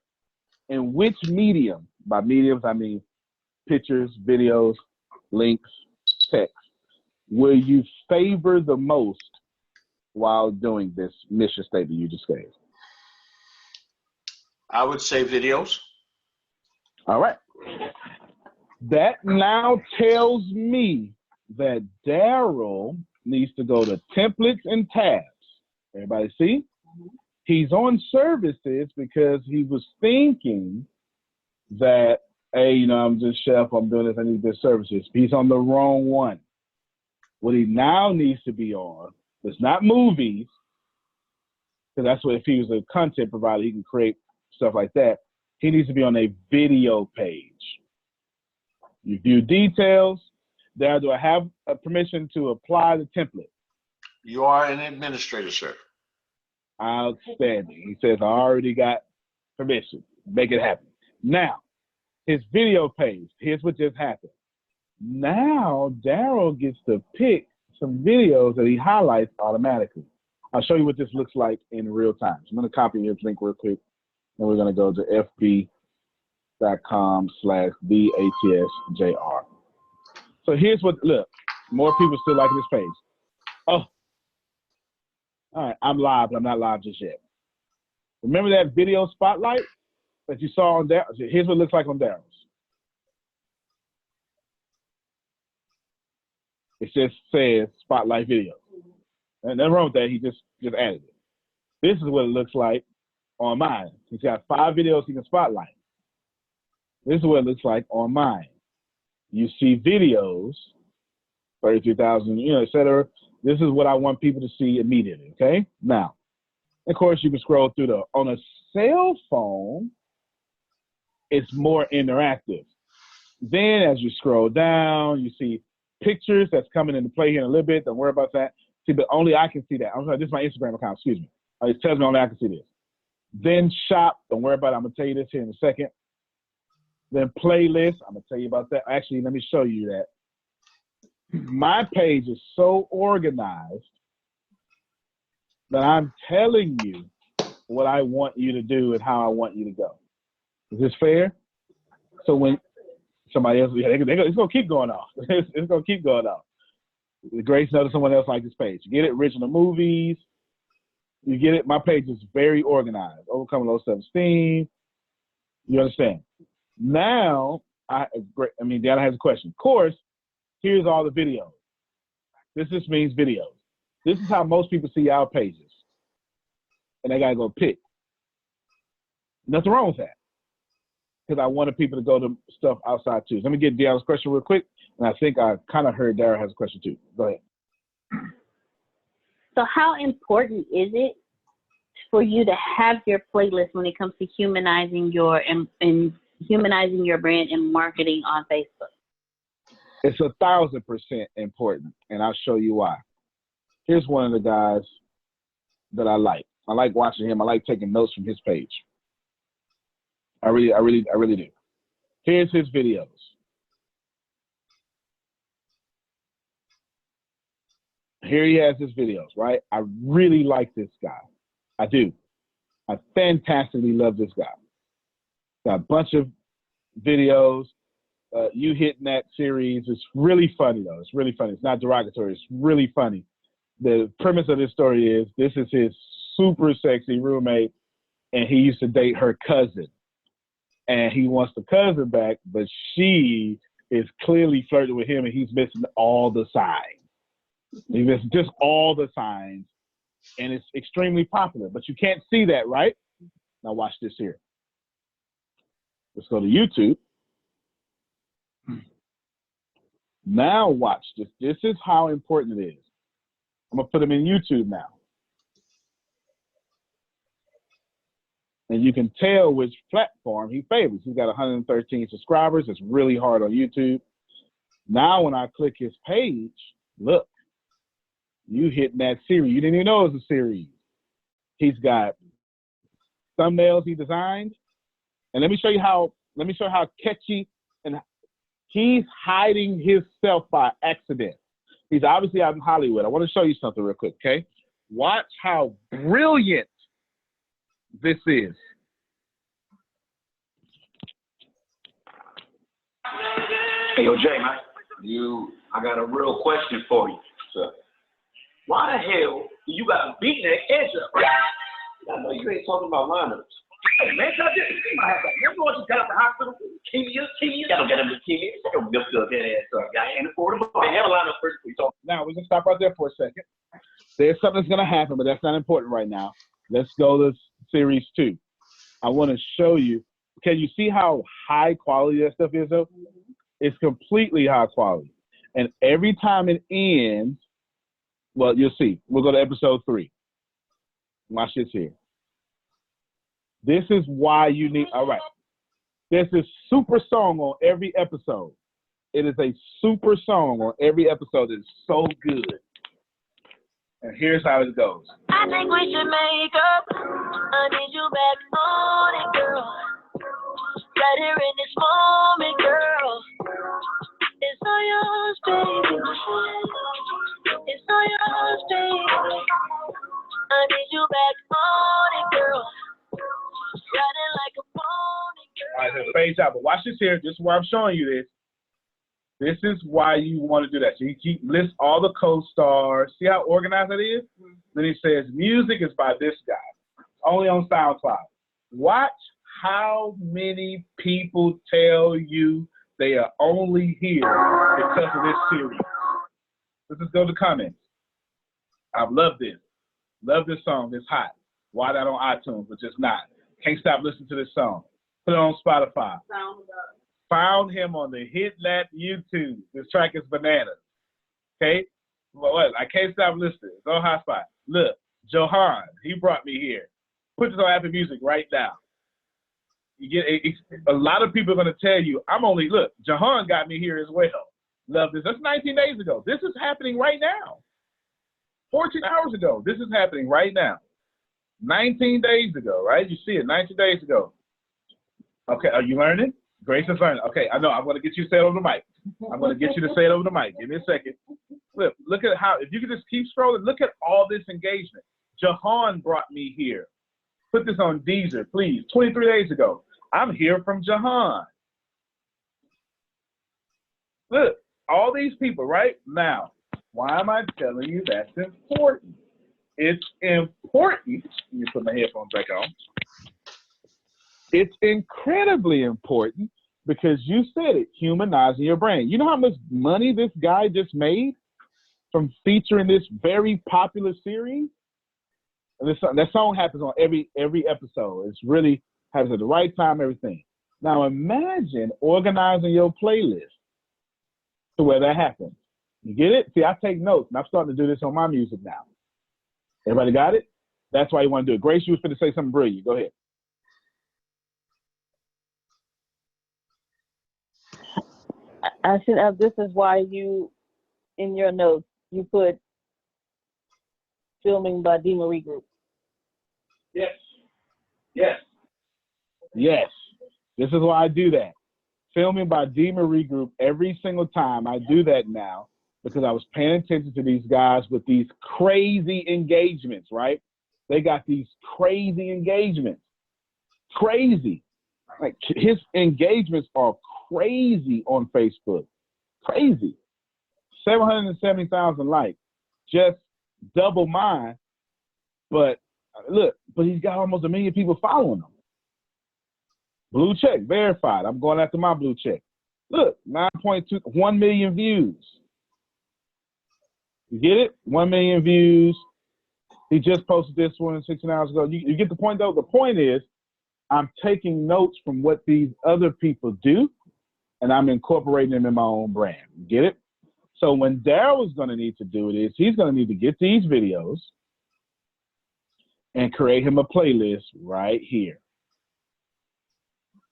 in which medium, by mediums I mean pictures, videos, links, text, will you favor the most while doing this mission statement you just gave? I would say videos. All right. That now tells me that Daryl needs to go to templates and tabs. Everybody see? He's on services because he was thinking that, hey, you know, I'm just chef, I'm doing this, I need this services. He's on the wrong one. What he now needs to be on is not movies, because that's what, if he was a content provider, he can create stuff like that. He needs to be on a video page. You view details. There, do I have a permission to apply the template? You are an administrator, sir. Outstanding. He says, I already got permission. Make it happen. Now, his video page, here's what just happened. Now, Daryl gets to pick some videos that he highlights automatically. I'll show you what this looks like in real time. So I'm going to copy his link real quick, and we're going to go to fb.com/BATSJR. So here's what, look, more people still liking this page. Oh, all right, I'm live, but I'm not live just yet. Remember that video spotlight that you saw on Daryl? Here's what it looks like on Daryl's. It just says spotlight video. And nothing wrong with that, he just added it. This is what it looks like on mine. He's got 5 videos he can spotlight. This is what it looks like on mine. You see videos, 33,000, you know, et cetera. This is what I want people to see immediately, okay? Now, of course, you can scroll through on a cell phone, it's more interactive. Then as you scroll down, you see pictures that's coming into play here in a little bit. Don't worry about that. See, but only I can see that. I'm sorry, this is my Instagram account, excuse me. It tells me only I can see this. Then shop, don't worry about it. I'm gonna tell you this here in a second. Then playlist, I'm gonna tell you about that. Actually, let me show you that. My page is so organized that I'm telling you what I want you to do and how I want you to go. Is this fair? So when somebody else, it's gonna keep going off. It's gonna keep going off. Grace noticed someone else like this page. You get it? Original movies. You get it? My page is very organized. Overcoming low self-esteem. You understand? Now, Deanna has a question. Of course, here's all the videos. This just means videos. This is how most people see our pages. And they gotta go pick. Nothing wrong with that. Because I wanted people to go to stuff outside too. Let me get Deanna's question real quick. And I think I kind of heard Dara has a question too. Go ahead. So how important is it for you to have your playlist when it comes to humanizing your and humanizing your brand and marketing on Facebook? It's 1,000% important, and I'll show you why. Here's one of the guys that I like. I like watching him. I like taking notes from his page. I really do. Here's his videos. Here he has his videos, right? I really like this guy. I do. I fantastically love this guy. Got a bunch of videos. You hitting that series. It's really funny, though. It's really funny. It's not derogatory. It's really funny. The premise of this story is this is his super sexy roommate, and he used to date her cousin. And he wants the cousin back, but she is clearly flirting with him, and he's missing all the signs. He's missing just all the signs, and it's extremely popular. But you can't see that, right? Now watch this here. Let's go to YouTube. Now watch this. This is how important it is. I'm going to put him in YouTube now. And you can tell which platform he favors. He's got 113 subscribers. It's really hard on YouTube. Now when I click his page, look, you hitting that series. You didn't even know it was a series. He's got thumbnails he designed. And let me show you how catchy, and he's hiding himself by accident. He's obviously out in Hollywood. I want to show you something real quick, okay? Watch how brilliant this is. Hey, yo, Jay, man, I got a real question for you. Sir. Why the hell you got a beat that edge up, right? I know you ain't talking about lineups. Hey, man, tell this. You might have that. You know what you got at the hospital? Leukemia. Y'all don't get a leukemia. Don't lift up that ass up. Y'all ain't affordable. They have a lineup first. Now, we're going to stop right there for a second. There's something that's going to happen, but that's not important right now. Let's go to series 2. I want to show you. Can you see how high quality that stuff is, though? It's completely high quality. And every time it ends, well, you'll see. We'll go to episode 3. Watch this here. This is why you need, all right. There's this super song on every episode. It is a super song on every episode. It's so good. And here's how it goes. I think we should make up. I need you back morning, girl. Right here in this moment, girl. It's all yours, baby. It's all yours, baby. I need you back morning, girl. Riding like a pony, girl. All right, so phase out. But watch this here. This is why I'm showing you this. This is why you want to do that. So you list all the co-stars. See how organized it is? Mm-hmm. Then he says, music is by this guy. Only on SoundCloud. Watch how many people tell you they are only here because of this series. Let's just go to comments. I love this. Love this song. It's hot. Why not on iTunes, but just not. Can't stop listening to this song. Put it on Spotify. Found him on the Hit That YouTube. This track is Bananas. Okay? What? I can't stop listening. It's on Hotspot. Look, Johan, he brought me here. Put this on Apple Music right now. You get a lot of people are going to tell you, look, Johan got me here as well. Love this. That's 19 days ago. This is happening right now. 14 hours ago. This is happening right now. 19 days ago, right? You see it, 19 days ago. Okay, are you learning? Grace is learning. Okay, I know. I'm going to get you to say it over the mic. I'm going to get you to say it over the mic. Give me a second. Look at how, if you could just keep scrolling, look at all this engagement. Jahan brought me here. Put this on Deezer, please. 23 days ago. I'm here from Jahan. Look, all these people, right? Now, why am I telling you that's important? It's important. Let me put my headphones back on. It's incredibly important because you said it, humanizing your brain. You know how much money this guy just made from featuring this very popular series? And that song happens on every episode. It's really happens at the right time, everything. Now imagine organizing your playlist to where that happens. You get it? See, I take notes, and I'm starting to do this on my music now. Everybody got it? That's why you want to do it. Grace, you was going to say something brilliant. Go ahead. I should have, this is why you, in your notes, you put filming by D. Marie Group. Yes. Yes. Yes. This is why I do that. Filming by D. Marie Group every single time. I do that now because I was paying attention to these guys with these crazy engagements, right? They got these crazy engagements. Crazy. Like his engagements are crazy on Facebook. Crazy. 770,000 likes. Just double mine. But look, he's got almost 1 million people following him. Blue check, verified. I'm going after my blue check. Look, 9.2, 1 million views. You get it? 1 million views. He just posted this one 16 hours ago. You get the point, though? The point is, I'm taking notes from what these other people do, and I'm incorporating them in my own brand. You get it? So when Daryl is going to need to do it is, he's going to need to get these videos and create him a playlist right here.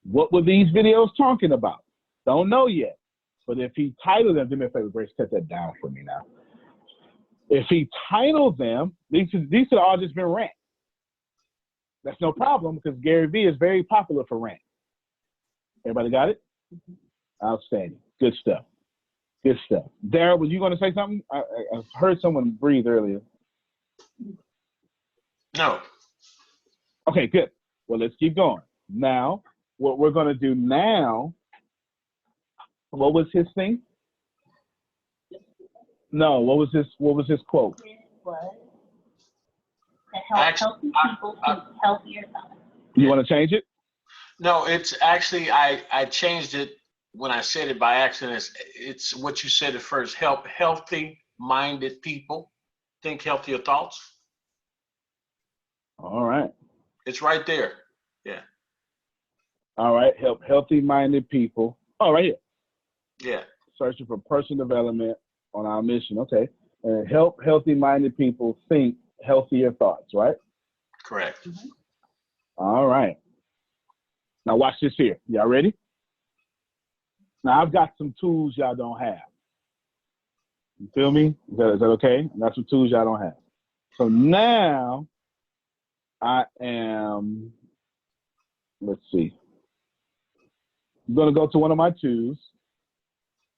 What were these videos talking about? Don't know yet. But if he titled them, do me a favor, Grace, cut that down for me now. If he titled them, these have all just been rants. That's no problem because Gary Vee is very popular for rant. Everybody got it? Outstanding. Good stuff. Good stuff. Daryl, were you going to say something? I heard someone breathe earlier. No. Okay, good. Well, let's keep going. Now, what we're going to do now, what was his thing? No, what was his quote? Was healthy people think healthier thoughts. You want to change it? No, it's actually, I changed it when I said it by accident. It's what you said at first. Help healthy-minded people think healthier thoughts. All right. It's right there. Yeah. All right. Help healthy-minded people. Oh, right here. Yeah. Searching for personal development on our mission. Okay. And help healthy-minded people think healthier thoughts, right? Correct. Mm-hmm. All right. Now watch this here. Y'all ready? Now I've got some tools y'all don't have. You feel me? Is that okay? I got some tools y'all don't have. So now I am, let's see. I'm going to go to one of my tools.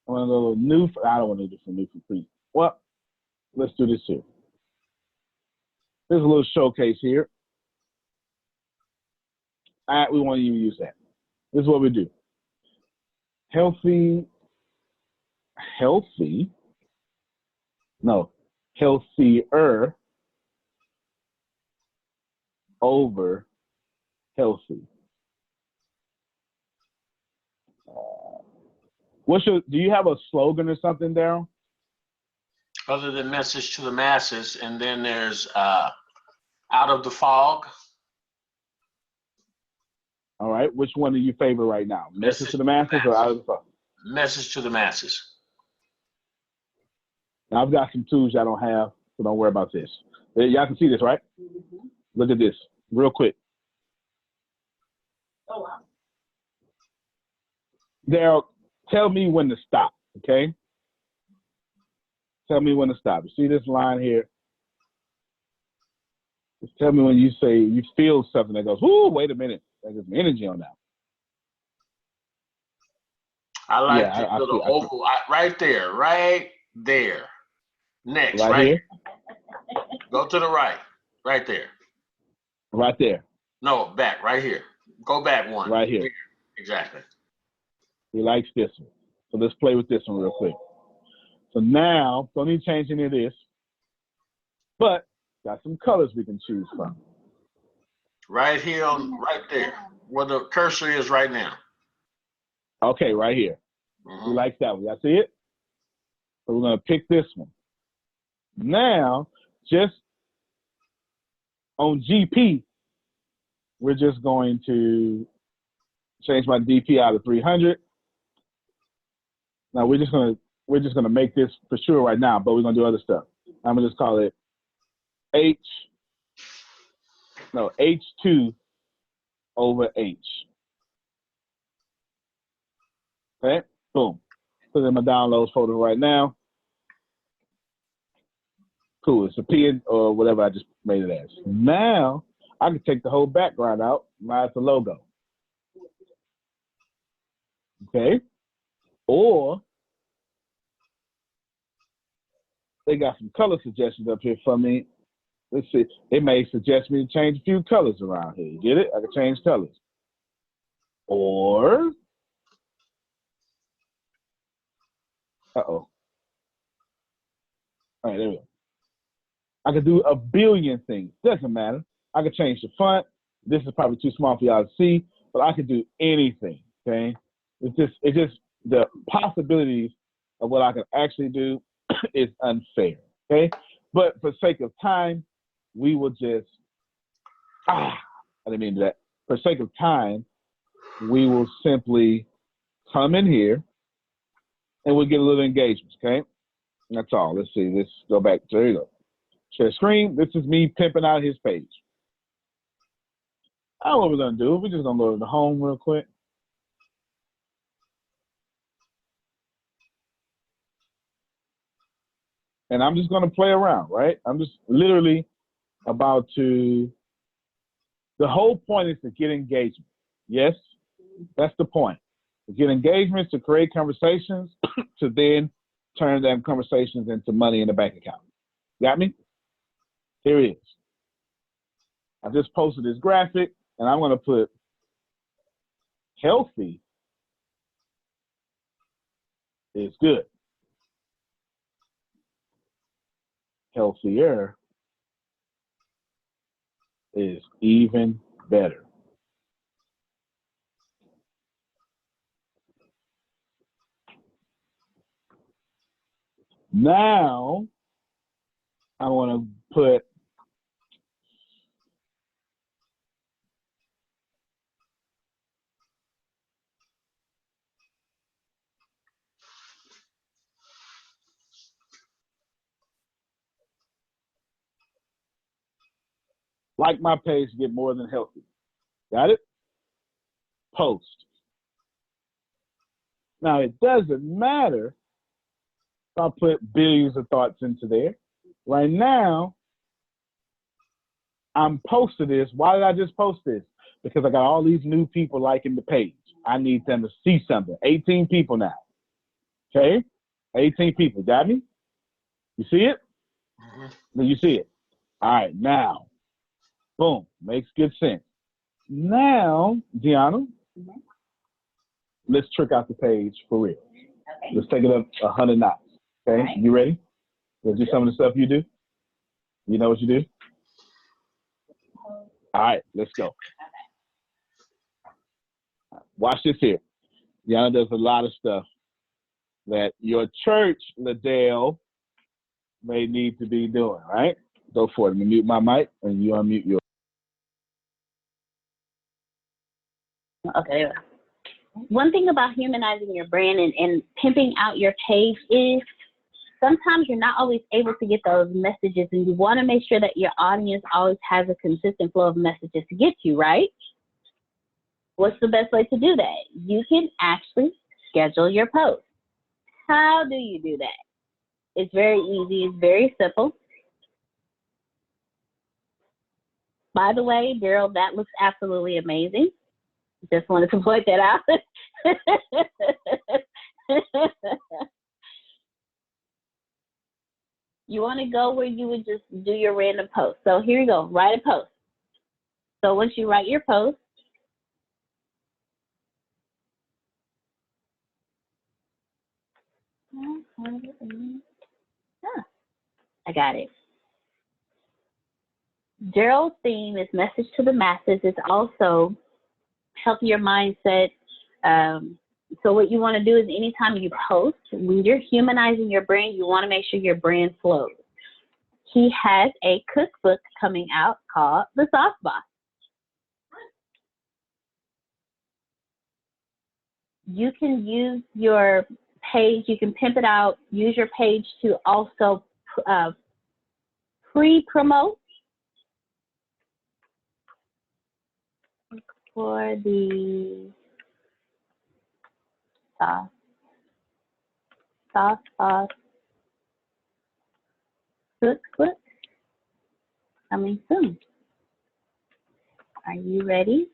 I'm going to go new. I don't want to do some new for free. Well, let's do this here. There's a little showcase here. We won't even use that. This is what we do. Healthier over healthy. Do you have a slogan or something, Daryl? Other than message to the masses, and then there's out of the fog. All right. Which one do you favor right now? Message to the masses or out of the fog? Message to the masses. Now, I've got some tools y'all don't have, so don't worry about this. Y'all can see this, right? Mm-hmm. Look at this real quick. Oh, wow. Daryl, tell me when to stop, okay? Tell me when to stop. You see this line here? Just tell me when you say you feel something that goes, "Ooh, wait a minute." There's some energy on that. I like the little oval right there, right there. Next, right here. Go to the right, right there. Right there. No, back, right here. Go back one. Right here. Exactly. He likes this one. So let's play with this one real quick. So now, don't need to change any of this, but got some colors we can choose from. Right here, right there, where the cursor is right now. Okay, right here. Mm-hmm. He likes that one. Y'all see it? So we're going to pick this one. Now, just on GP, we're just going to change my DP out of 300. Now we're just gonna make this for sure right now, but we're gonna do other stuff. I'm gonna just call it H2 over H. Okay, boom. Put it in my downloads folder right now. Cool, it's a P or whatever I just made it as. Now I can take the whole background out. Now it's a logo. Okay, or they got some color suggestions up here for me. Let's see. It may suggest me to change a few colors around here. You get it? I can change colors. Or, all right, there we go. I could do a billion things. Doesn't matter. I could change the font. This is probably too small for y'all to see, but I could do anything. Okay. It's just the possibilities of what I can actually do is unfair. Okay. But for sake of time, we will just I didn't mean that. For sake of time, we will simply come in here and we'll get a little engagement, okay? That's all. Let's see. Let's go back. There you go. Share screen. This is me pimping out his page. I know what we're going to do. We're just going to go to the home real quick. And I'm just going to play around, right? I'm just literally about to The whole point is to get engagement. Yes, that's the point. To get engagements, to create conversations, to then turn them conversations into money in the bank account. Got me? Here it is. I just posted this graphic, and I'm going to put healthy is good. Healthier is even better. Now, I want to put like my page to get more than healthy. Got it? Post. Now, it doesn't matter if I put billions of thoughts into there. Right now, I'm posting this. Why did I just post this? Because I got all these new people liking the page. I need them to see something. 18 people now. Okay? 18 people. Got me? You see it? Do you see it? All right, now. Boom. Makes good sense. Now, Deanna, let's trick out the page for real. Okay. Let's take it up 100 knots. Okay? Right. You ready? Let's do some of the stuff you do. You know what you do? All right, let's go. Watch this here. Deanna does a lot of stuff that your church, Liddell, may need to be doing, right? Go for it. I'm going to mute my mic, and you unmute yours. Okay. One thing about humanizing your brand and pimping out your page is sometimes you're not always able to get those messages, and you want to make sure that your audience always has a consistent flow of messages to get you, right? What's the best way to do that? You can actually schedule your post. How do you do that? It's very easy. It's very simple. By the way, Daryl, that looks absolutely amazing. Just wanted to point that out. You want to go where you would just do your random post. So here you go, write a post. So once you write your post, I got it. Daryl's theme is message to the masses. It's also healthier mindset. So what you want to do is anytime you post, when you're humanizing your brand, you want to make sure your brand flows. He has a cookbook coming out called The Sauce Box. You can use your page, you can pimp it out, use your page to also pre-promote for the sauce cookbook coming soon. Are you ready?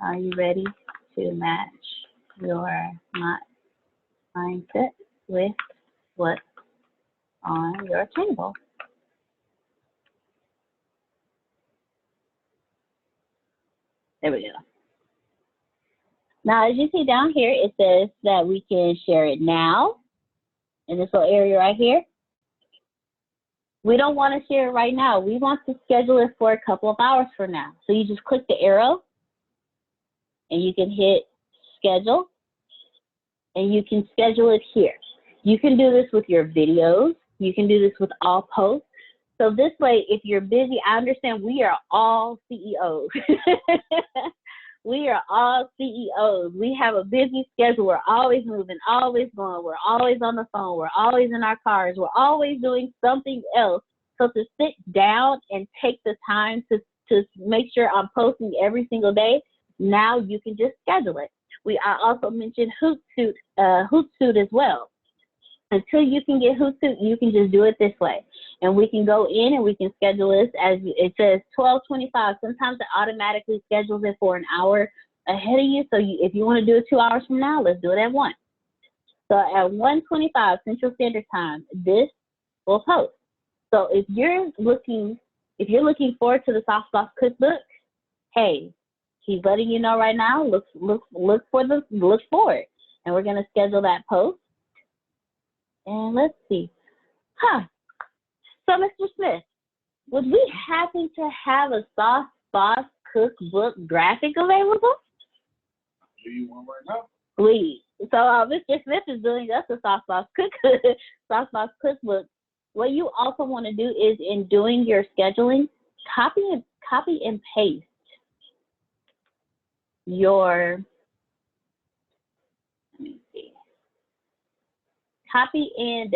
Are you ready to match your mindset with what's on your table? There we go. Now, as you see down here, it says that we can share it now in this little area right here. We don't want to share it right now. We want to schedule it for a couple of hours from now. So you just click the arrow and you can hit schedule and you can schedule it here. You can do this with your videos. You can do this with all posts. So this way, if you're busy, I understand we are all CEOs. We are all CEOs. We have a busy schedule. We're always moving, always going. We're always on the phone. We're always in our cars. We're always doing something else. So to sit down and take the time to make sure I'm posting every single day, now you can just schedule it. I also mentioned Hootsuite as well. Until you can get Hootsuite, you can just do it this way. And we can go in and we can schedule this as it says 12:25. Sometimes it automatically schedules it for an hour ahead of you. So if you want to do it 2 hours from now, let's do it at 1. So at 1:25 Central Standard Time, this will post. So if you're looking forward to the Soft Sauce Cookbook, hey, he's letting you know right now. Look for it, and we're gonna schedule that post. And let's see, So, Mr. Smith, would we happen to have a Soft Sauce Cookbook graphic available? Do you want right now? Please. So Mr. Smith is doing us a Soft Sauce Cookbook. What you also want to do is, in doing your scheduling, copy and paste your, copy and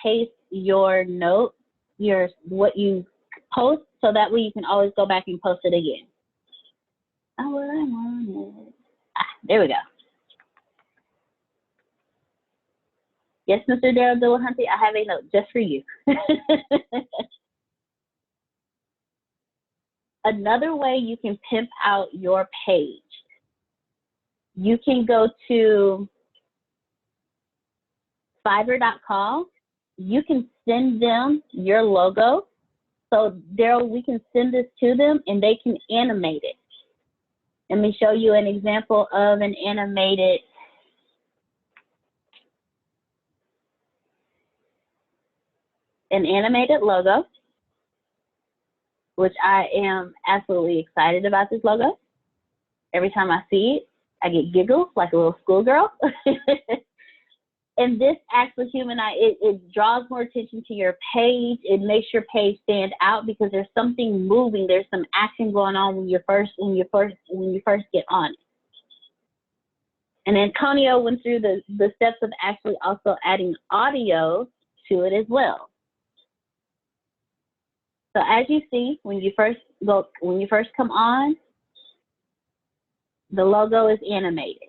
paste your note, what you post, so that way you can always go back and post it again. There we go. Yes, Mr. Darrell Dillahunty, I have a note just for you. Another way you can pimp out your page, you can go to Fiverr.com. You can send them your logo. So, Darrell, we can send this to them and they can animate it. Let me show you an example of an animated logo, which I am absolutely excited about this logo. Every time I see it, I get giggles like a little schoolgirl. And this actually it draws more attention to your page. It makes your page stand out because there's something moving. There's some action going on when you first get on it. And Antonio went through the steps of actually also adding audio to it as well. So as you see, when you first come on, the logo is animated.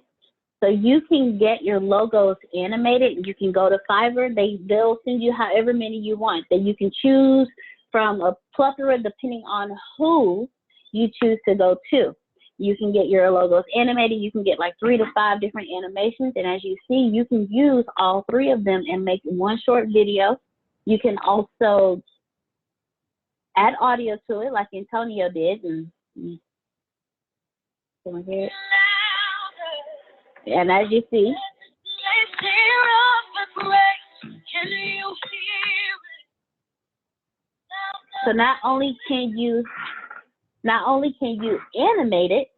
So you can get your logos animated. You can go to Fiverr. They'll send you however many you want. That you can choose from a plethora depending on who you choose to go to. You can get your logos animated. You can get like 3 to 5 different animations. And as you see, you can use all 3 of them and make one short video. You can also add audio to it like Antonio did. And as you see, so not only can you animate it,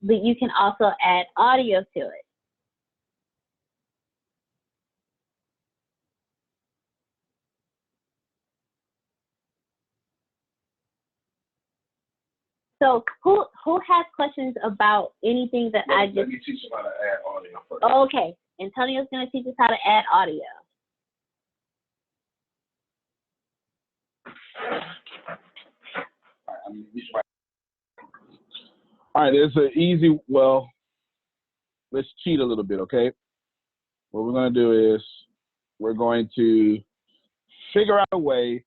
but you can also add audio to it. So who has questions about anything that I just? Let me teach you how to add audio first. Okay, Antonio's going to teach us how to add audio. All right, there's an easy, well, let's cheat a little bit, okay? What we're going to do is we're going to figure out a way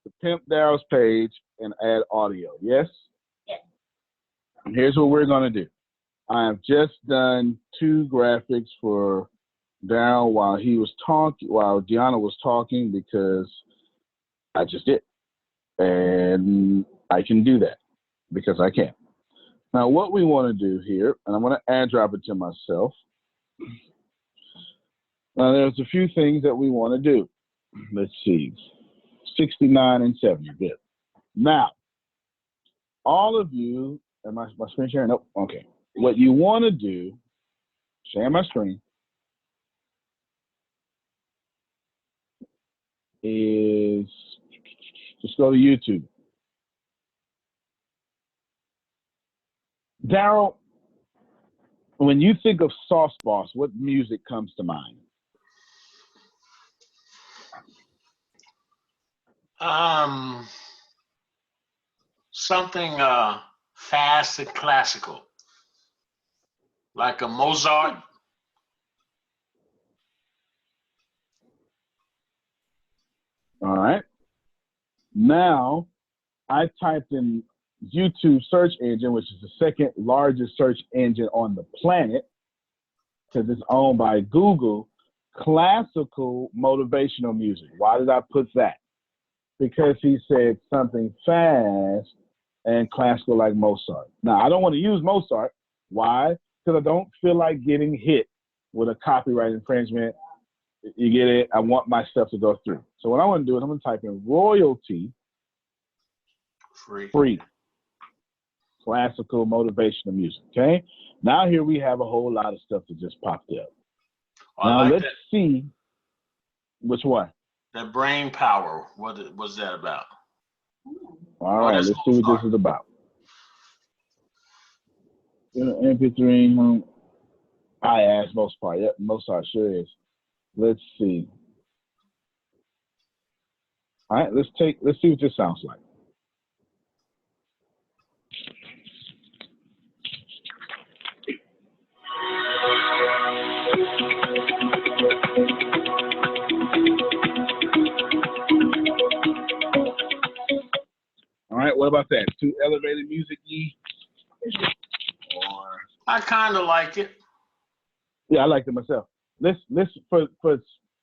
to pimp Darrell's page and add audio, yes? Yes. And here's what we're going to do. I have just done 2 graphics for Darrell while Deanna was talking, because I just did. And I can do that because I can. Now, what we want to do here, and I'm going to add drop it to myself. Now, there's a few things that we want to do. Let's see, 69 and 70 bit. Now, all of you, am I my screen sharing? Nope. Okay. What you want to do, share my screen, is just go to YouTube. Darrell, when you think of Sauce Boss, what music comes to mind? Something fast and classical, like a Mozart. All right. Now, I typed in YouTube search engine, which is the second largest search engine on the planet, because it's owned by Google, classical motivational music. Why did I put that? Because he said something fast and classical like Mozart. Now, I don't want to use Mozart. Why? Because I don't feel like getting hit with a copyright infringement. You get it? I want my stuff to go through. So what I want to do is I'm going to type in royalty free classical motivational music. Okay? Now here we have a whole lot of stuff that just popped up. Now let's see which one. That brain power. What was that about? All right, let's see what this is about. MP3. I asked Mozart. Yep, Mozart sure is. Let's see. All right, let's see what this sounds like. All right, what about that? Too elevated music-y? I kind of like it. Yeah, I like it myself. Let's for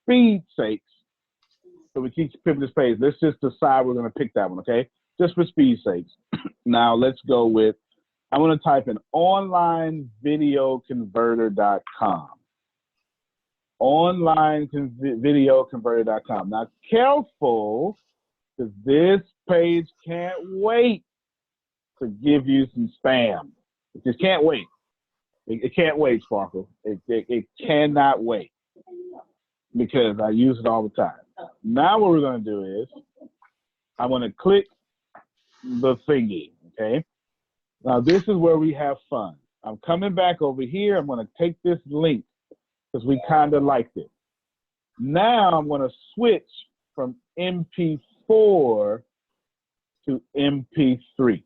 speed's sakes, so we keep flipping this page, let's just decide we're going to pick that one, okay? Just for speed's sakes. Now let's go with, I'm going to type in onlinevideoconverter.com. Onlinevideoconverter.com. Now careful, because this page can't wait to give you some spam. It just can't wait. It can't wait, Sparkle. It cannot wait, because I use it all the time. Now what we're going to do is I'm going to click the thingy, okay? Now this is where we have fun. I'm coming back over here. I'm going to take this link because we kind of liked it. Now I'm going to switch from MP4 to MP3.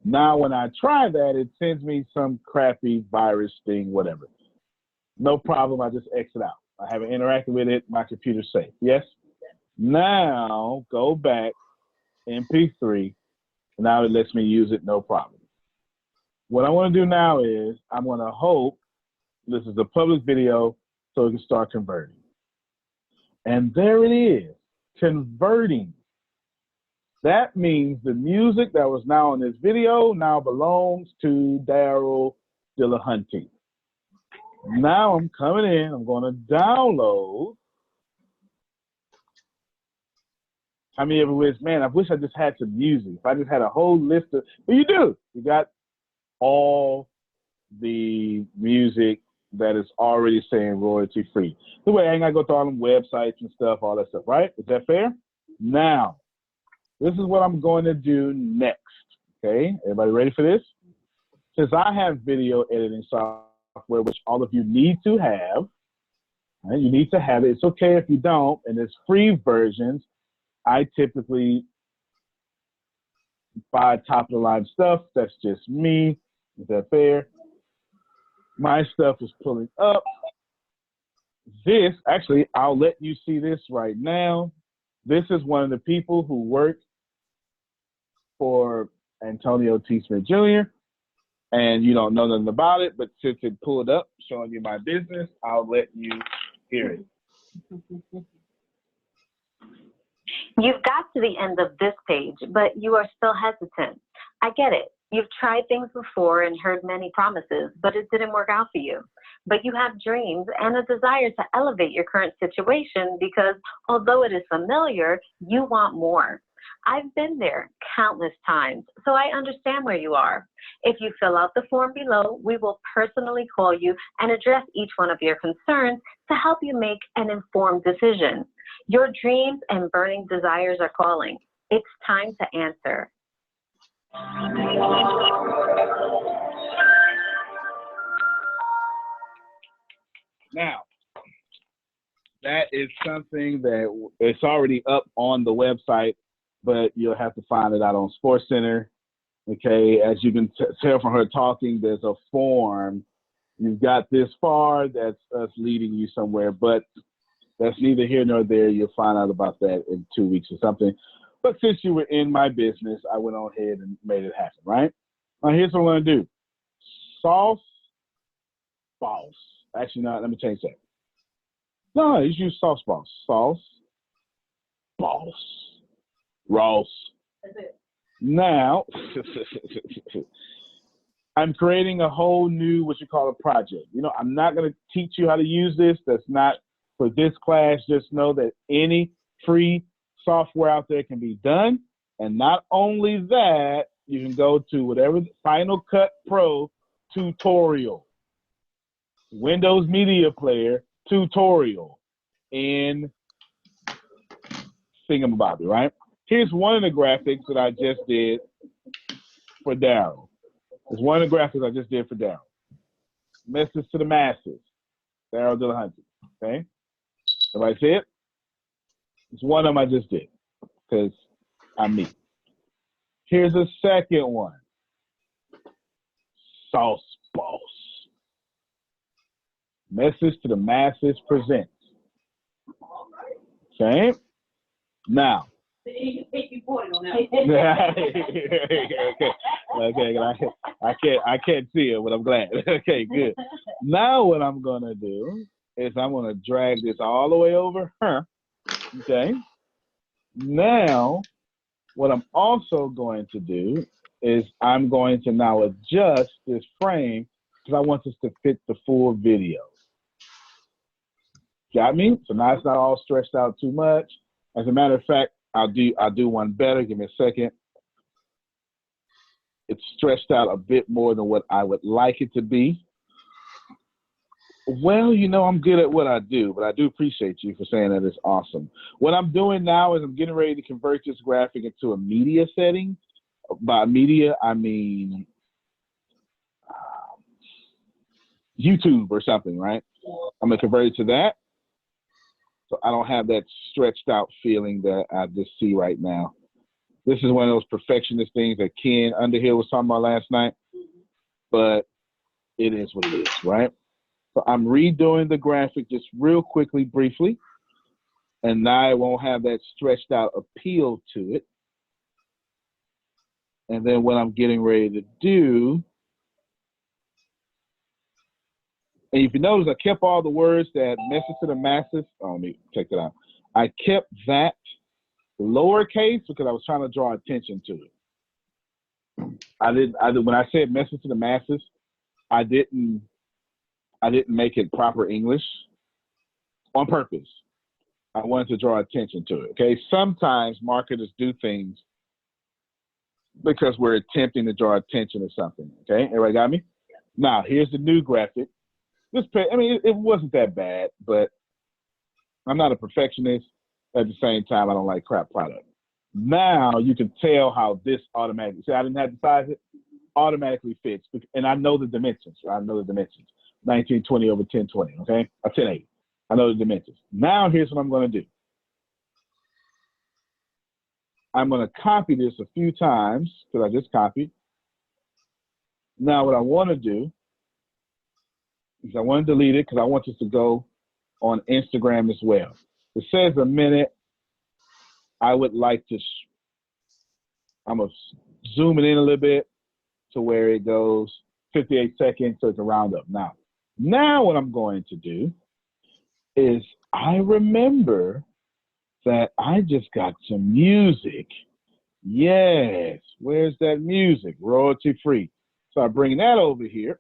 Now, when I try that, it sends me some crappy virus thing, whatever. No problem. I just exit out. I haven't interacted with it. My computer's safe. Yes? Now, go back, MP3. Now it lets me use it, no problem. What I want to do now is I'm going to hope this is a public video so it can start converting. And there it is, converting. That means the music that was now in this video now belongs to Daryl Dillahunty. Now I'm coming in, I'm going to download. How many ever wish, man, I wish I just had some music. If I just had a whole list of, well, you do. You got all the music that is already saying royalty free. The way I ain't got to go through all them websites and stuff, all that stuff, right? Is that fair? Now, this is what I'm going to do next, okay? Everybody ready for this? Since I have video editing software, which all of you need to have, right? You need to have it. It's okay if you don't, and there's free versions. I typically buy top-of-the-line stuff. That's just me. Is that fair? My stuff is pulling up. This, actually, I'll let you see this right now. This is one of the people who worked for Antonio T. Smith Jr., and you don't know nothing about it, but since it pulled up showing you my business, I'll let you hear it. You've got to the end of this page, but you are still hesitant. I get it. You've tried things before and heard many promises, but it didn't work out for you. But you have dreams and a desire to elevate your current situation because although it is familiar, you want more. I've been there countless times, so I understand where you are. If you fill out the form below, we will personally call you and address each one of your concerns to help you make an informed decision. Your dreams and burning desires are calling. It's time to answer. Now, that is something that it's already up on the website, but you'll have to find it out on SportsCenter. Okay, as you can tell from her talking, there's a form. You've got this far, that's us leading you somewhere, but That's neither here nor there. You'll find out about that in 2 weeks or something. But since you were in my business, I went on ahead and made it happen, right? Now, here's what I'm going to do. Sauce, boss. Actually, no, let me change that. No, you use sauce, boss. Sauce, boss. Ross. That's it. Now, I'm creating a whole new, what you call a project. You know, I'm not going to teach you how to use this. That's not for this class. Just know that any free software out there can be done. And not only that, you can go to whatever Final Cut Pro tutorial, Windows Media Player tutorial in Thingamabobby, right? Here's one of the graphics that I just did for Daryl. It's one of the graphics I just did for Daryl. Message to the masses, Daryl Dillahunty, okay? Everybody see it? It's one of them I just did because I'm me. Here's a second one. Sauce Boss. Message to the masses presents. Okay? Now. Okay. I can't see it, but I'm glad. Okay, good. Now what I'm gonna do is I'm gonna drag this all the way over. Okay. Now, what I'm also going to do is I'm going to now adjust this frame because I want this to fit the full video. Got me? So now it's not all stretched out too much. As a matter of fact, I'll do one better. Give me a second. It's stretched out a bit more than what I would like it to be. Well, you know, I'm good at what I do, but I do appreciate you for saying that it's awesome. What I'm doing now is I'm getting ready to convert this graphic into a media setting. By media, I mean YouTube or something, right? I'm going to convert it to that. So I don't have that stretched out feeling that I just see right now. This is one of those perfectionist things that Ken Underhill was talking about last night, but it is what it is, right? So I'm redoing the graphic just real quickly, briefly, and now I won't have that stretched out appeal to it. And then what I'm getting ready to do, and if you notice, I kept all the words that message to the masses. Oh, let me check that out. I kept that lowercase because I was trying to draw attention to it. When I said message to the masses, I didn't make it proper English on purpose. I wanted to draw attention to it. Okay, sometimes marketers do things because we're attempting to draw attention to something. Okay, everybody got me? Now here's the new graphic. This page, I mean, it wasn't that bad, but I'm not a perfectionist. At the same time, I don't like crap product. Now you can tell how this automatically, see, I didn't have to size it, automatically fits. And I know the dimensions. I know the dimensions. 1920 over 1020, okay? Or 1080. I know the dimensions. Now here's what I'm going to do. I'm going to copy this a few times because I just copied. Now what I want to do is I want to delete it because I want this to go on Instagram as well. It says a minute. I would like to, I'm going to zoom it in a little bit to where it goes 58 seconds, so it's a round up. Now what I'm going to do is I remember that I just got some music. Yes, where's that music? Royalty free. So I bring that over here.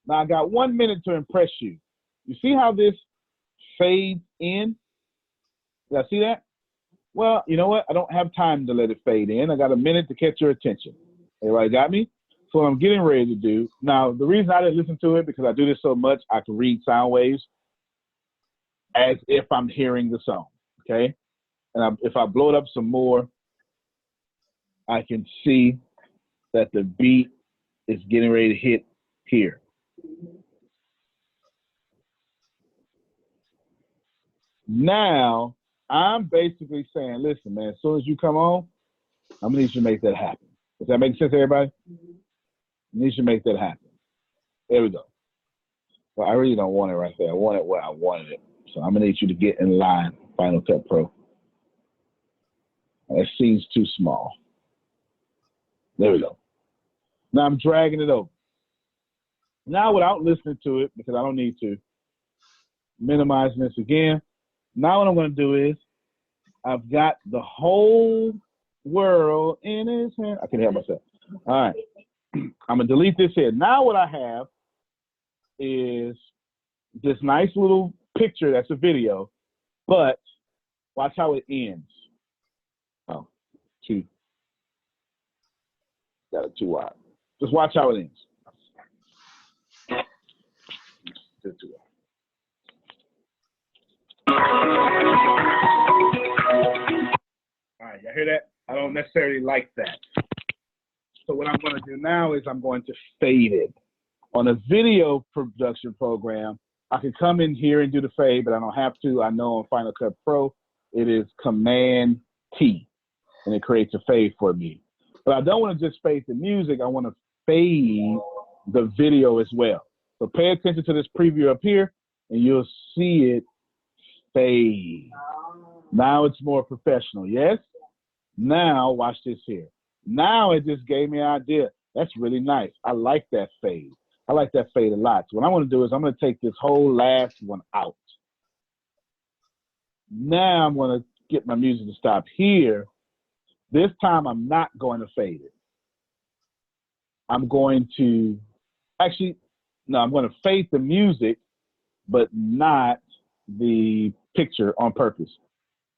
Now I got 1 minute to impress you. You see how this fades in? Did I see that? Well, you know what? I don't have time to let it fade in. I got a minute to catch your attention. Everybody got me? So what I'm getting ready to do, now the reason I didn't listen to it, because I do this so much, I can read sound waves as if I'm hearing the song, okay? And if I blow it up some more, I can see that the beat is getting ready to hit here. Now, I'm basically saying, listen, man, as soon as you come on, I'm gonna need you to make that happen. Does that make sense, everybody? I need you to make that happen. There we go. Well, I really don't want it right there. I want it where I wanted it. So I'm gonna need you to get in line, Final Cut Pro. That seems too small. There we go. Now I'm dragging it over. Now without listening to it, because I don't need to, minimizing this again. Now what I'm gonna do is, I've got the whole world in his hand. I can help myself. All right. I'm gonna delete this here. Now what I have is this nice little picture that's a video, but watch how it ends. Oh, two. Got it too wide. Just watch how it ends. Just too wide. All right, y'all hear that? I don't necessarily like that. So what I'm going to do now is I'm going to fade it. On a video production program, I can come in here and do the fade, but I don't have to. I know on Final Cut Pro, it is Command T, and it creates a fade for me. But I don't want to just fade the music. I want to fade the video as well. So pay attention to this preview up here, and you'll see it fade. Now it's more professional, yes? Now watch this here. Now it just gave me an idea. That's really nice. I like that fade. I like that fade a lot. So what I want to do is I'm going to take this whole last one out. Now I'm going to get my music to stop here. This time I'm not going to fade it. I'm going to, actually, no, I'm going to fade the music, but not the picture on purpose.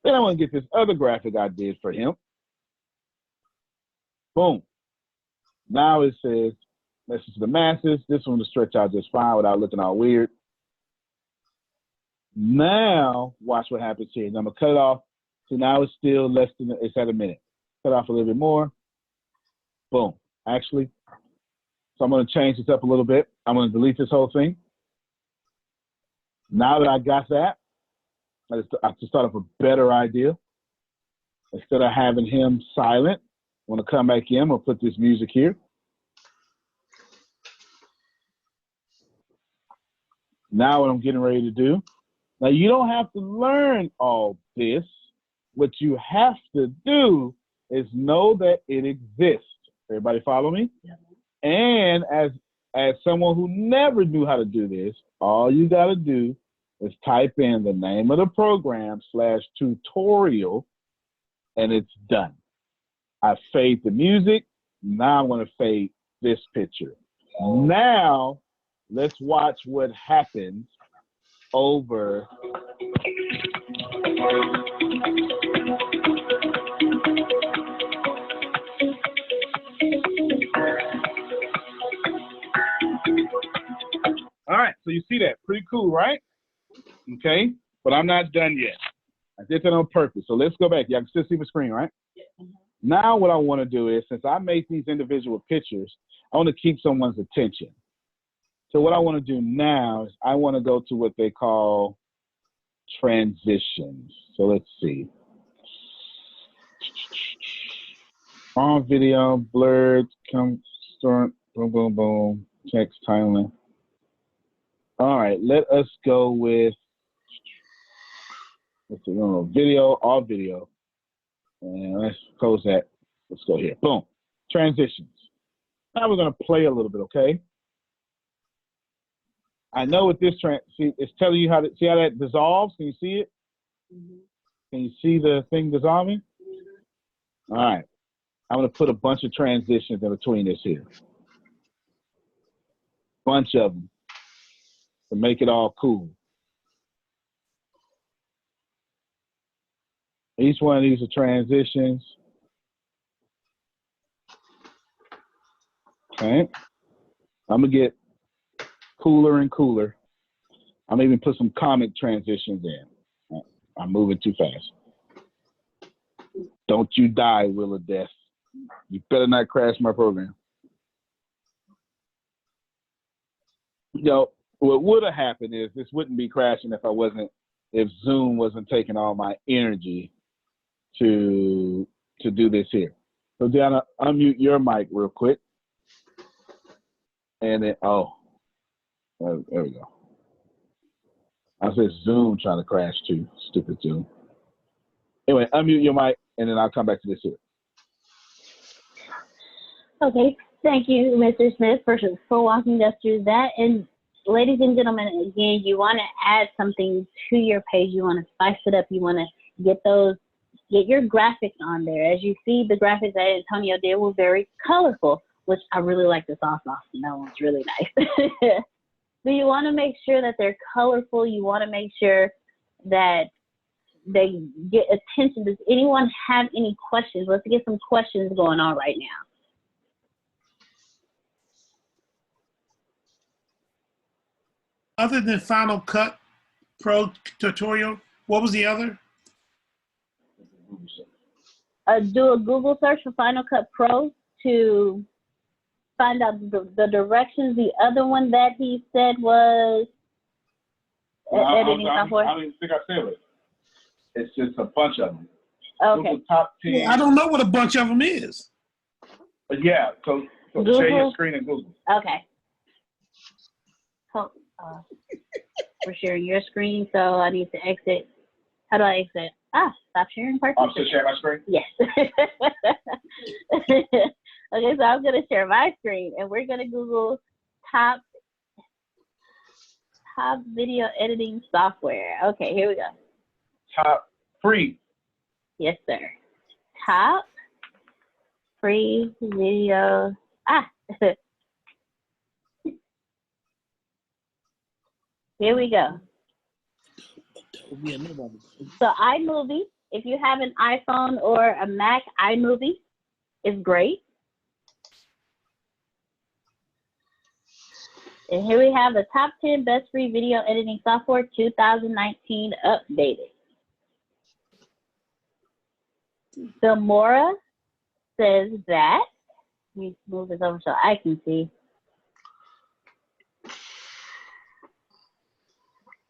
Then I want to get this other graphic I did for him. Boom. Now it says, message to the masses. This one will stretch out just fine without looking all weird. Now, watch what happens here. And I'm going to cut it off. So now it's still less than, it's at a minute. Cut off a little bit more. Boom. Actually, so I'm going to change this up a little bit. I'm going to delete this whole thing. Now that I got that, I have to start up a better idea. Instead of having him silent, I'm going to come back in. I'll put this music here. Now what I'm getting ready to do. Now you don't have to learn all this. What you have to do is know that it exists. Everybody follow me? Yeah. And as someone who never knew how to do this, all you got to do is type in the name of the program /tutorial, and it's done. I fade the music. Now I'm going to fade this picture. Now let's watch what happens over. All right, so you see that, pretty cool, right? Okay, but I'm not done yet. I did that on purpose. So let's go back. Y'all can still see the screen, right? Now what I want to do is, since I make these individual pictures, I want to keep someone's attention. So what I want to do now is I want to go to what they call transitions. So let's see. On video, blurred, come, start, boom, boom, boom, text, tiling. All right, let us go with, let's see, video, all video. And let's close that. Let's go here. Boom. Transitions. Now we're going to play a little bit, okay? I know with this, see, it's telling you how to, see how that dissolves? Can you see it? Mm-hmm. Can you see the thing dissolving? Mm-hmm. All right. I'm going to put a bunch of transitions in between this here. Bunch of them to make it all cool. Each one of these are transitions. Okay. I'm going to get cooler and cooler. I'm even put some comic transitions in. I'm moving too fast. Don't you die, Will of Death. You better not crash my program. You know, what would have happened is this wouldn't be crashing if Zoom wasn't taking all my energy to do this here. So Diana, unmute your mic real quick. And then, there we go. I said Zoom trying to crash too. Stupid Zoom. Anyway, unmute your mic, and then I'll come back to this here. Okay, thank you, Mr. Smith, for walking us through that. And ladies and gentlemen, again, you want to add something to your page. You want to spice it up. You want to get your graphics on there. As you see, the graphics that Antonio did were very colorful, which I really like the sauce Austin. That one's really nice. So you want to make sure that they're colorful. You want to make sure that they get attention. Does anyone have any questions? Let's get some questions going on right now. Other than Final Cut Pro tutorial, what was the other? Do a Google search for Final Cut Pro to find out the directions. The other one that he said was editing software. I don't even think I said it. It's just a bunch of them. Okay. Google top 10. I don't know what a bunch of them is. But yeah, so share your screen and Google. Okay. So, we're sharing your screen, so I need to exit. How do I exit? Stop sharing part. I'm still sharing my screen? Yes. Okay, so I'm going to share my screen, and we're going to Google top video editing software. Okay, here we go. Top free. Yes, sir. Top free video. Here we go. So iMovie, if you have an iPhone or a Mac, iMovie is great. And here we have the top 10 best free video editing software 2019 updated. Filmora says that, let me move this over so I can see.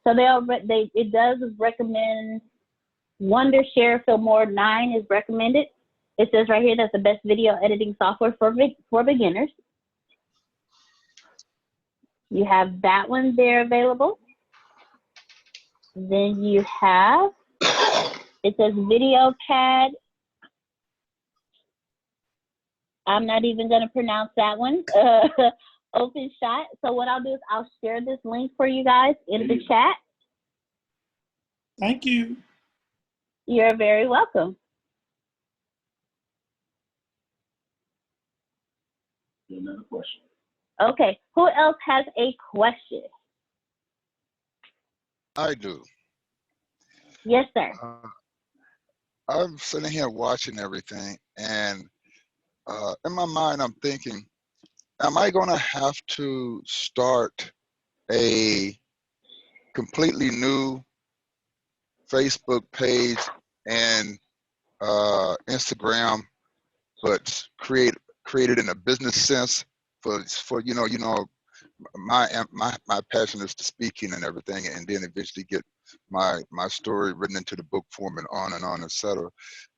So it does recommend Wondershare Filmora 9 is recommended. It says right here that's the best video editing software for beginners. You have that one there available. Then you have, it says VideoCAD. I'm not even going to pronounce that one. Open shot. So what I'll do is I'll share this link for you guys in the chat. Thank you. You're very welcome. Another question. Okay, who else has a question? I do. Yes, sir. I'm sitting here watching everything, and in my mind, I'm thinking, am I going to have to start a completely new Facebook page and Instagram, but create it in a business sense for you know my passion is to speaking and everything, and then eventually get my story written into the book form and on, etc.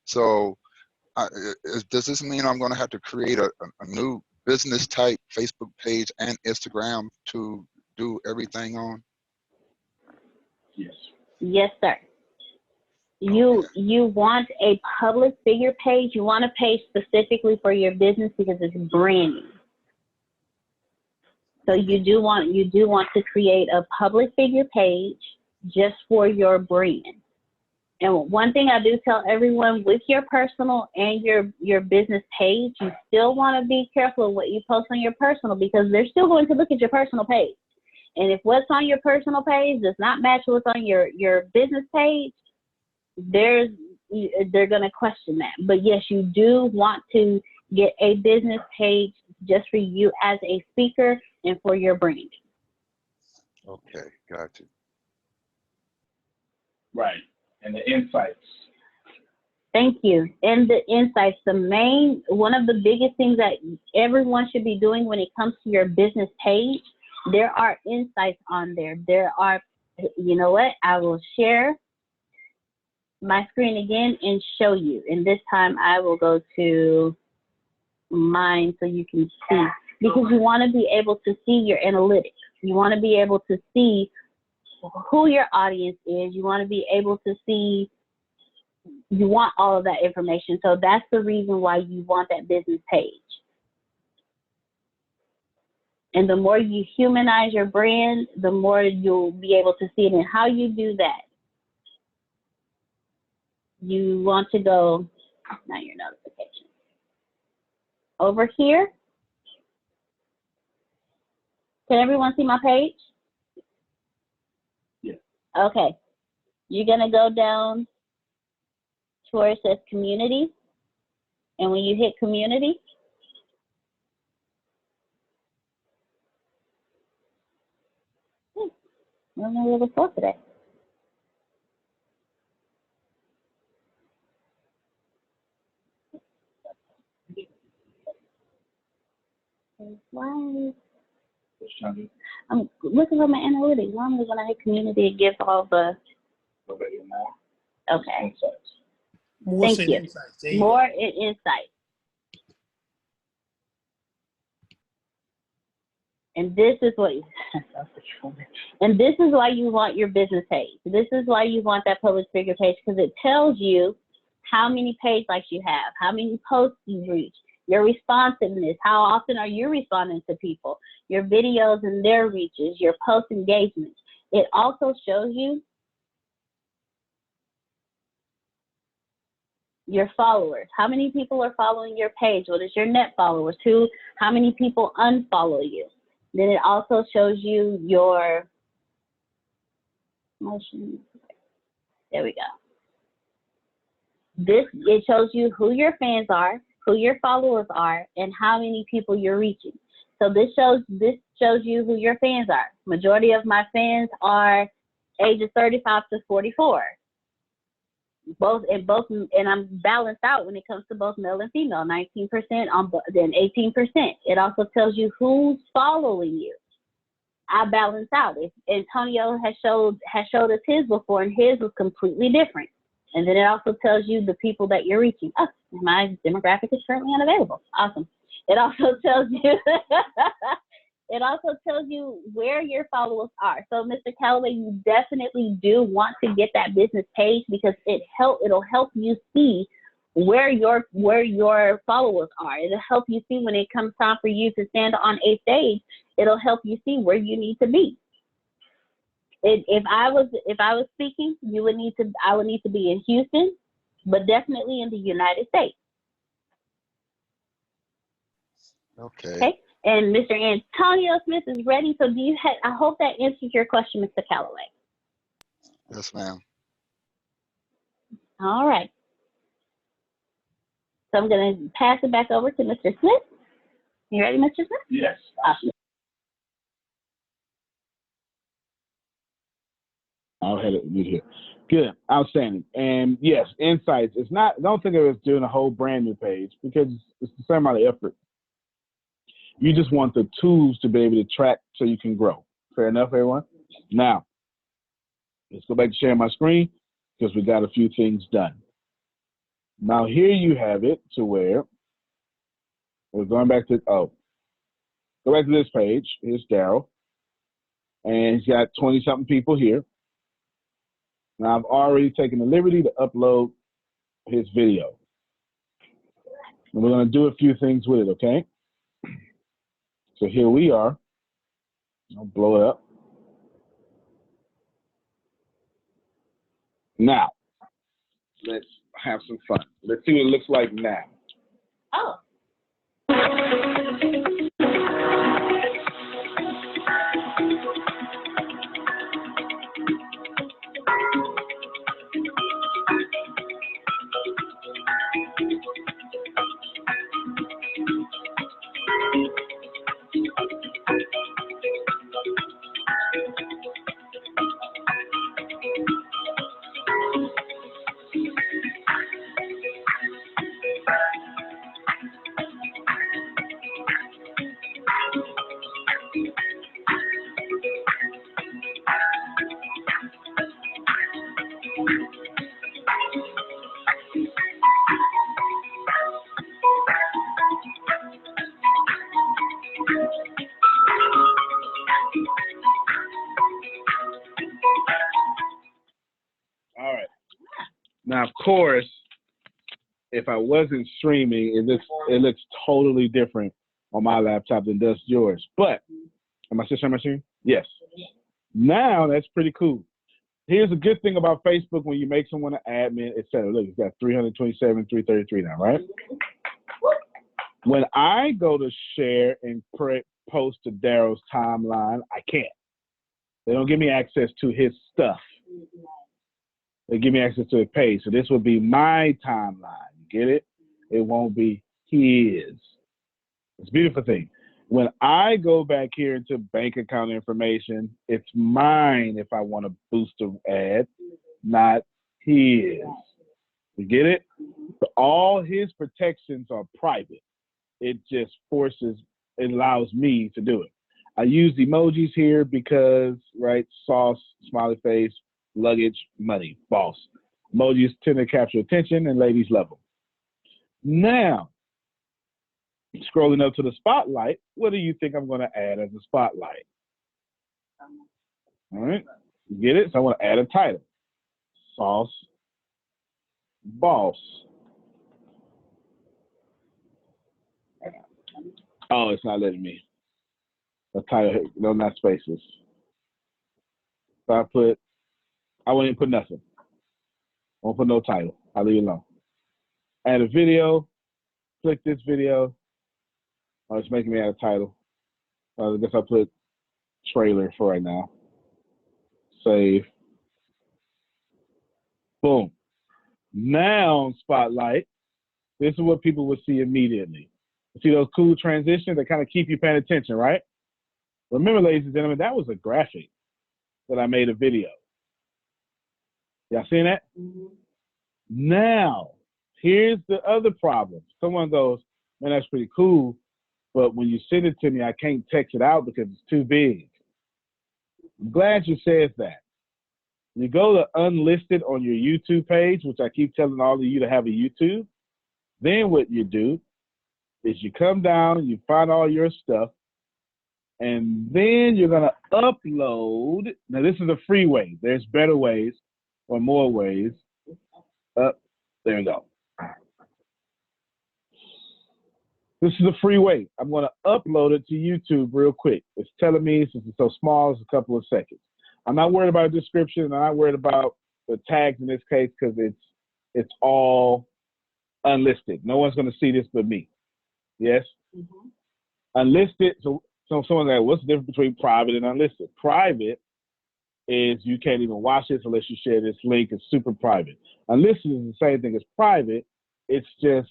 So does this mean I'm going to have to create a new business type Facebook page and Instagram to do everything on? Yes. Yes, sir. You want a public figure page. You want a page specifically for your business because it's branding. So you do want to create a public figure page just for your brand. And one thing I do tell everyone, with your personal and your business page, you still want to be careful of what you post on your personal, because they're still going to look at your personal page. And if what's on your personal page does not match what's on your business page, they're going to question that. But yes, you do want to get a business page just for you as a speaker and for your brand. Okay, gotcha. Right, and the insights. Thank you. And the insights, one of the biggest things that everyone should be doing when it comes to your business page, there are insights on there. There are, you know what, I will share my screen again and show you. And this time I will go to mine so you can see, because you want to be able to see your analytics. You want to be able to see who your audience is. You want to be able to see, you want all of that information. So that's the reason why you want that business page. And the more you humanize your brand, the more you'll be able to see it. And how you do that, you want to go, not your notifications. Over here, can everyone see my page? Yeah. Okay. You're going to go down to where it says community. And when you hit community, I don't know where the floor today. Why? I'm looking for my analytics. Normally when I hit community, it gives all the. Okay. More Thank say you. insights. There you More go. insight. And this is what, and this is why you want your business page. This is why you want that public figure page, because it tells you how many page likes you have, how many posts you've reached, your responsiveness, how often are you responding to people, your videos and their reaches, your post engagement. It also shows you your followers. How many people are following your page? What is your net followers? How many people unfollow you? Then it also shows you your motion. There we go. It shows you who your fans are, who your followers are, and how many people you're reaching. So this shows you who your fans are. Majority of my fans are ages 35 to 44. And I'm balanced out when it comes to both male and female, 19% on, then 18%. It also tells you who's following you. I balance out. If Antonio has showed us his before, and his was completely different. And then it also tells you the people that you're reaching. Oh, my demographic is currently unavailable. Awesome. It also tells you where your followers are. So Mr. Calloway, you definitely do want to get that business page, because it'll help you see where your followers are. It'll help you see when it comes time for you to stand on a stage. It'll help you see where you need to be. If I was speaking, I would need to be in Houston, but definitely in the United States. Okay. And Mr. Antonio Smith is ready. So I hope that answers your question, Mr. Calloway. Yes, ma'am. All right. So I'm going to pass it back over to Mr. Smith. You ready, Mr. Smith? Yes. Awesome. I'll head it here. Good, outstanding. And yes, insights. It's not, don't think of it as doing a whole brand new page, because it's the same amount of effort. You just want the tools to be able to track so you can grow. Fair enough, everyone? Now, let's go back to sharing my screen, because we got a few things done. Now here you have it to where we're going back to, go back to this page. Here's Daryl. And he's got 20-something people here. Now I've already taken the liberty to upload his video. And we're going to do a few things with it, okay? So here we are. I'll blow it up. Now, let's have some fun. Let's see what it looks like now. Oh. Now, of course, if I wasn't streaming, it looks totally different on my laptop than does yours. But am I still sharing my screen? Yes. Now that's pretty cool. Here's a good thing about Facebook when you make someone an admin, etc. Look, it's got 327, 333 now, right? When I go to share and post to Daryl's timeline, I can't. They don't give me access to his stuff. They give me access to his page. So this will be my timeline. You get it? It won't be his. It's a beautiful thing. When I go back here into bank account information, it's mine if I want to boost an ad, not his. You get it? So all his protections are private. It just it allows me to do it. I use emojis here because, right, sauce, smiley face, luggage, money, boss. Emojis tend to capture attention and ladies love them. Now, scrolling up to the spotlight, what do you think I'm going to add as a spotlight? All right, you get it? So I want to add a title. Sauce, boss. Oh, it's not letting me. A title, no, not spaces. So I won't even put nothing. I won't put no title. I'll leave it alone. Add a video, click this video. Oh, it's making me add a title. I guess I'll put trailer for right now. Save. Boom. Now on Spotlight, this is what people will see immediately. See those cool transitions that kind of keep you paying attention, right? Remember, ladies and gentlemen, that was a graphic that I made a video. Y'all seen that? Mm-hmm. Now, here's the other problem. Someone goes, man, that's pretty cool, but when you send it to me, I can't text it out because it's too big. I'm glad you said that. You go to unlisted on your YouTube page, which I keep telling all of you to have a YouTube. Then what you do is you come down, you find all your stuff, and then you're going to upload. Now, this is a free way. There's better ways or more ways. There we go. This is a free way. I'm going to upload it to YouTube real quick. It's telling me, since it's so small, it's a couple of seconds. I'm not worried about a description. I'm not worried about the tags in this case because it's all unlisted. No one's going to see this but me. Yes? Mm-hmm. Unlisted, so someone's like, what's the difference between private and unlisted? Private is you can't even watch this unless you share this link. It's super private. Unlisted is the same thing as private. It's just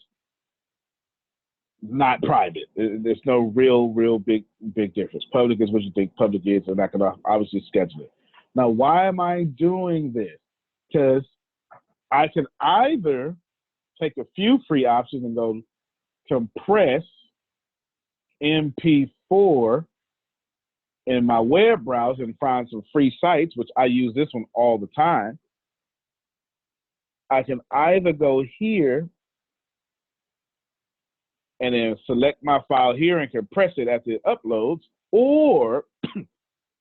not private. There's no real big difference. Public is what you think public is. They're not going to obviously schedule it. Now, why am I doing this? Because I can either take a few free options and go compress MP4 in my web browser and find some free sites, which I use this one all the time. I can either go here and then select my file here and compress it after it uploads, or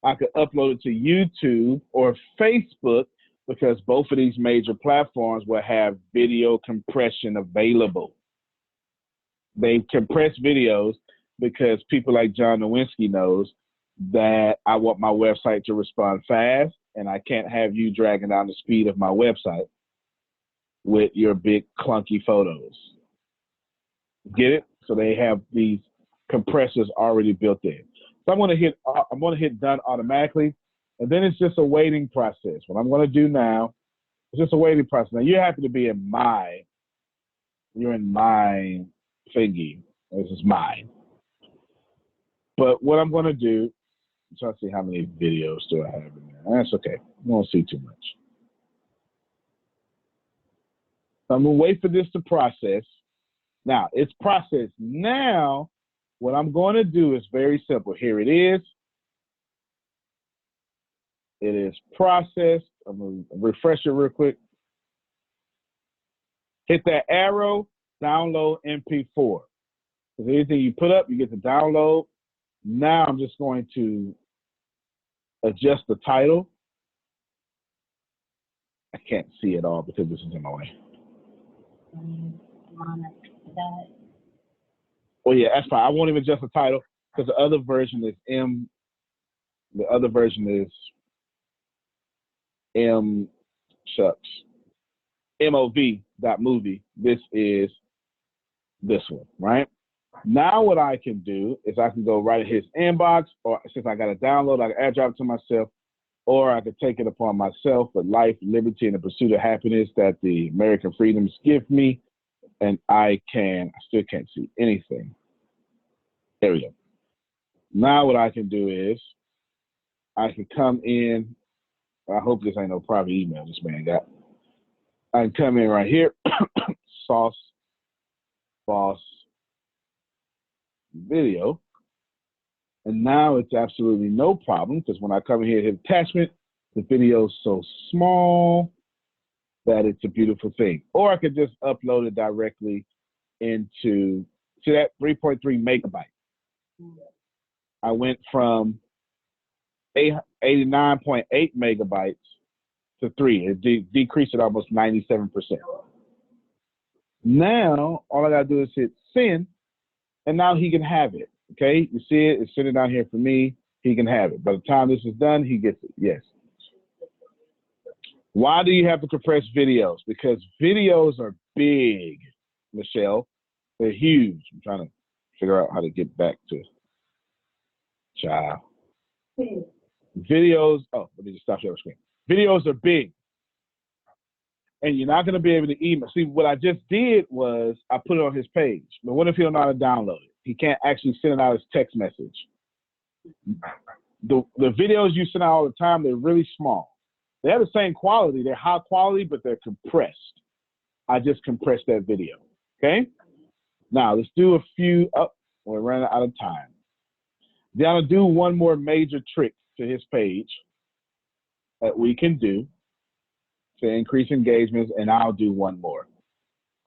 I could upload it to YouTube or Facebook because both of these major platforms will have video compression available. They compress videos because people like John Nowinski knows that I want my website to respond fast, and I can't have you dragging down the speed of my website with your big clunky photos. Get it? So they have these compressors already built in. So I'm going to hit done automatically, and then it's just a waiting process. What I'm going to do now is just a waiting process. Now you happen to be in you're in my thingy. This is mine. But what I'm going to do, I'm trying to see how many videos do I have in there. That's okay. I won't see too much. I'm going to wait for this to process. Now, it's processed. Now, what I'm going to do is very simple. Here it is. It is processed. I'm going to refresh it real quick. Hit that arrow, download MP4. Because anything you put up, you get to download. Now I'm just going to adjust the title. I can't see it all because this is in my way. Well, yeah, that's fine. I won't even adjust the title because the other version is MOV.movie. This is this one, right? Now what I can do is I can go right in his inbox, or since I got a download, I can add drop it to myself, or I could take it upon myself for life, liberty, and the pursuit of happiness that the American freedoms give me. And I still can't see anything. There we go. Now what I can do is I can come in. I hope this ain't no private email this man got. I can come in right here, Sauce Boss Video. And now it's absolutely no problem because when I come in here and hit attachment, the video is so small that it's a beautiful thing. Or I could just upload it directly into that 3.3 megabyte. I went from 89.8 megabytes to 3. It decreased it almost 97%. Now, all I got to do is hit send, and now he can have it. Okay, you see it? It's sitting down here for me. He can have it. By the time this is done, he gets it. Yes. Why do you have to compress videos? Because videos are big, Michelle. They're huge. I'm trying to figure out how to get back to child. Videos, oh, let me just stop sharing the screen. Videos are big. And you're not going to be able to email. See, what I just did was I put it on his page. But what if he don't know how to download it? He can't actually send it out as text message. The videos you send out all the time, they're really small. They have the same quality. They're high quality, but they're compressed. I just compressed that video. Okay? Now, let's do a few. Oh, we're running out of time. Then I'll do one more major trick to his page that we can do to increase engagements, and I'll do one more.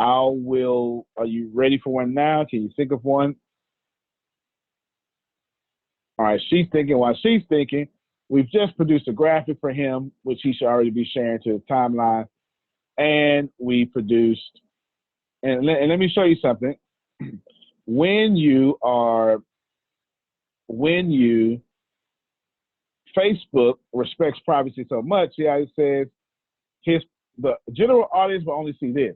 Are you ready for one now? Can you think of one? All right, she's thinking. While she's thinking, we've just produced a graphic for him, which he should already be sharing to the timeline. And we produced, and let me show you something. Facebook respects privacy so much, see how it says the general audience will only see this,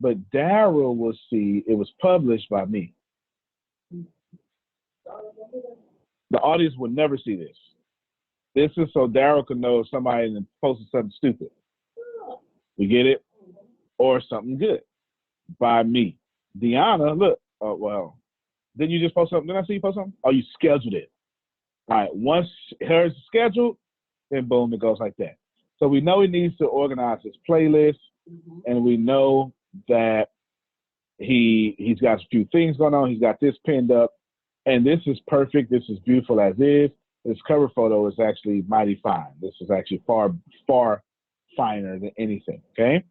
but Daryl will see it was published by me. The audience will never see this. This is so Daryl can know if somebody posted something stupid. You get it? Or something good by me. Deanna, look, oh, well, didn't you just post something? Didn't I see you post something? Oh, you scheduled it. All right, once hers is scheduled, then boom, it goes like that. So we know he needs to organize his playlist, and we know that he's got a few things going on. He's got this pinned up, and this is perfect. This is beautiful as is. This cover photo is actually mighty fine. This is actually far, far finer than anything, okay?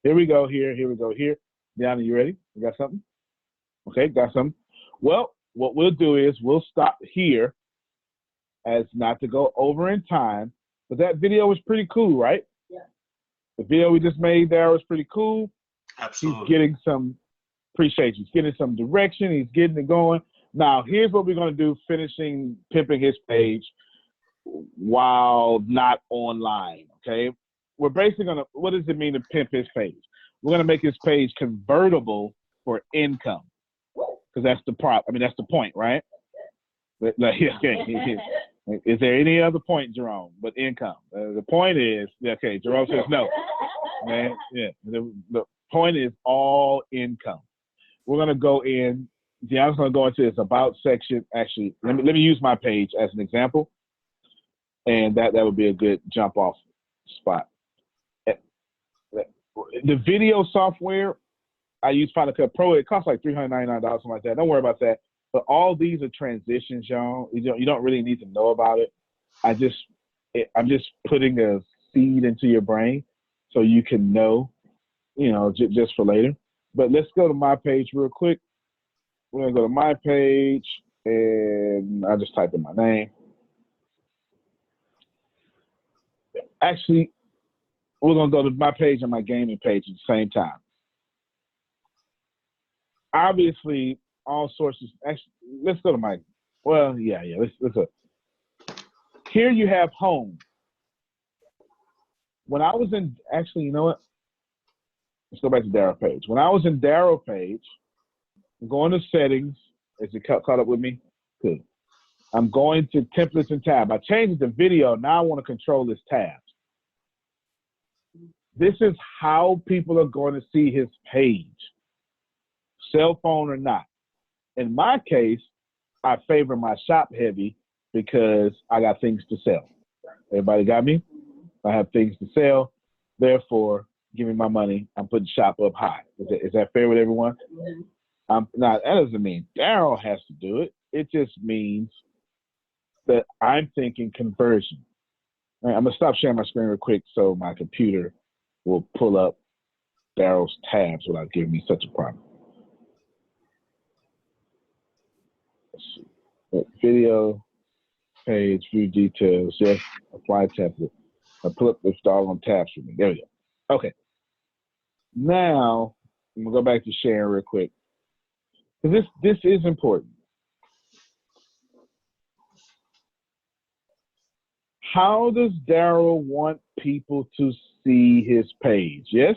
Here we go here. Here we go here. Deanna, you ready? You got something? Okay, got something. Well, what we'll do is we'll stop here as not to go over in time. But that video was pretty cool, right? Yeah. The video we just made there was pretty cool. Absolutely. He's getting some, appreciate you. He's getting some direction. He's getting it going. Now, here's what we're going to do, finishing pimping his page while not online, okay? We're basically going to, what does it mean to pimp his page? We're going to make his page convertible for income, because that's the that's the point, right? Okay. Is there any other point, Jerome, but income? The point is, okay, Jerome says no. Man, yeah, the point is all income. We're going to go in, Deanna's going to go into this about section. Actually, let me use my page as an example, and that would be a good jump off spot. The video software, I use Final Cut Pro. It costs like $399, something like that. Don't worry about that. But all these are transitions, y'all. You don't really need to know about it. I'm just putting a seed into your brain so you can know, just for later. But let's go to my page real quick. We're gonna go to my page, and I'll just type in my name. Actually, we're gonna go to my page and my gaming page at the same time. Obviously, all sources. Actually, let's go to my. Well, yeah. Let's go. Here you have home. When I was in, actually, you know what? Let's go back to Darrow page. When I was in Darrow page, I'm going to settings. Is it caught up with me? Good. I'm going to templates and tab. I changed the video. Now I want to control this tab. This is how people are going to see his page, cell phone or not. In my case, I favor my shop heavy because I got things to sell. Everybody got me? I have things to sell. Therefore, give me my money. I'm putting shop up high. Is that fair with everyone? Now, that doesn't mean Darrow has to do it. It just means that I'm thinking conversion. All right, I'm going to stop sharing my screen real quick so my computer will pull up Darrow's tabs without giving me such a problem. Let's see. Video, page, view details, yes, apply template. I pull up the doggone tabs for me. There we go. Okay. Now, I'm going to go back to sharing real quick. Because this is important. How does Darrow want people to see his page? Yes?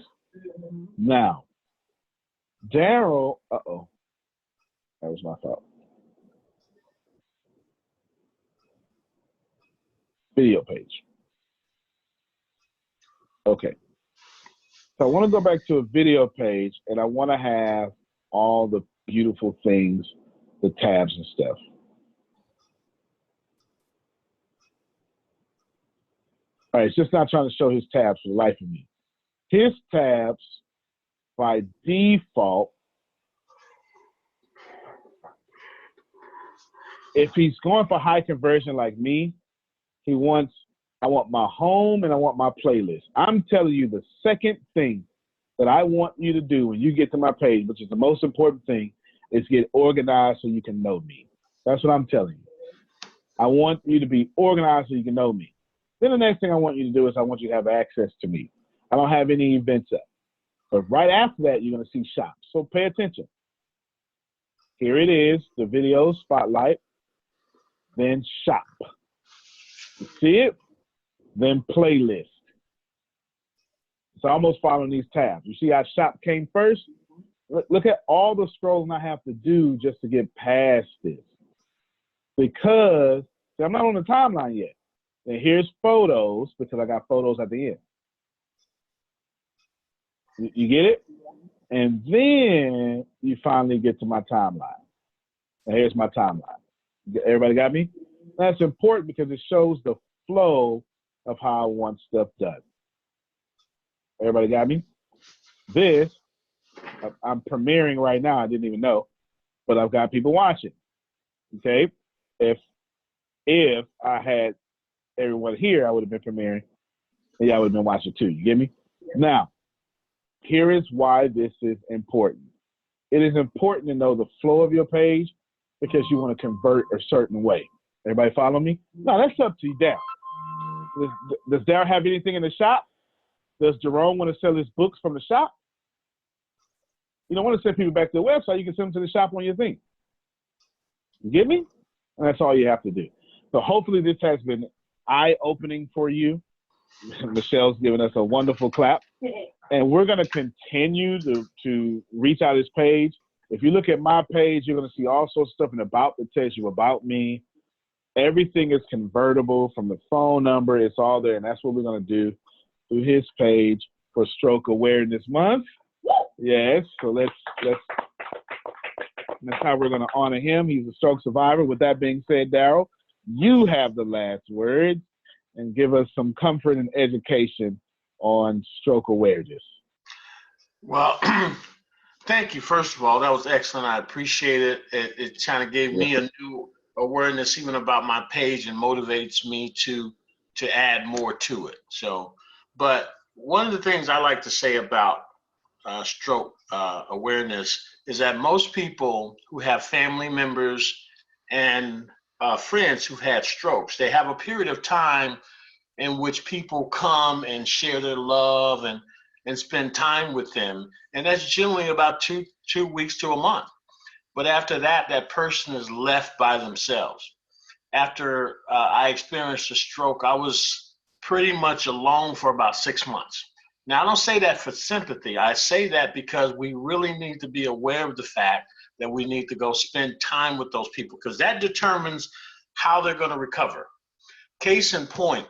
Now, Darrow, uh-oh. That was my fault. Video page. Okay. So I want to go back to a video page, and I want to have all the beautiful things, the tabs and stuff. All right, it's just not trying to show his tabs for the life of me. His tabs, by default, if he's going for high conversion like me, he wants, I want my home and I want my playlist. I'm telling you the second thing that I want you to do when you get to my page, which is the most important thing, is get organized so you can know me. That's what I'm telling you. I want you to be organized so you can know me. Then the next thing I want you to do is I want you to have access to me. I don't have any events up. But right after that, you're going to see shop. So pay attention. Here it is, the video spotlight, then shop. You see it? Then playlist. It's almost following these tabs. You see how shop came first? Look at all the scrolling I have to do just to get past this. Because see, I'm not on the timeline yet. And here's photos because I got photos at the end. You get it? And then you finally get to my timeline. And here's my timeline. Everybody got me? That's important because it shows the flow of how I want stuff done. Everybody got me? This, I'm premiering right now. I didn't even know, but I've got people watching. Okay? If I had everyone here, I would have been premiering, and y'all would have been watching too. You get me? Now, here is why this is important. It is important to know the flow of your page because you want to convert a certain way. Everybody follow me? No, that's up to you, Darryl. Does Darryl have anything in the shop? Does Jerome want to sell his books from the shop? You don't want to send people back to the website. You can send them to the shop on your thing. You get me? And that's all you have to do. So hopefully this has been eye-opening for you. Michelle's giving us a wonderful clap. And we're going to continue to reach out his page. If you look at my page, you're going to see all sorts of stuff in about that tells you about me. Everything is convertible from the phone number. It's all there. And that's what we're going to do through his page for Stroke Awareness Month. Yes. So that's how we're going to honor him. He's a stroke survivor. With that being said, Darryl, you have the last words and give us some comfort and education on stroke awareness. Well, thank you. First of all, that was excellent. I appreciate it. It kind of gave me a new awareness even about my page and motivates me to add more to it. So, but one of the things I like to say about stroke awareness is that most people who have family members and friends who've had strokes, they have a period of time in which people come and share their love and spend time with them. And that's generally about two weeks to a month. But after that, that person is left by themselves. After I experienced a stroke, I was pretty much alone for about 6 months. Now, I don't say that for sympathy. I say that because we really need to be aware of the fact that we need to go spend time with those people, because that determines how they're going to recover. Case in point,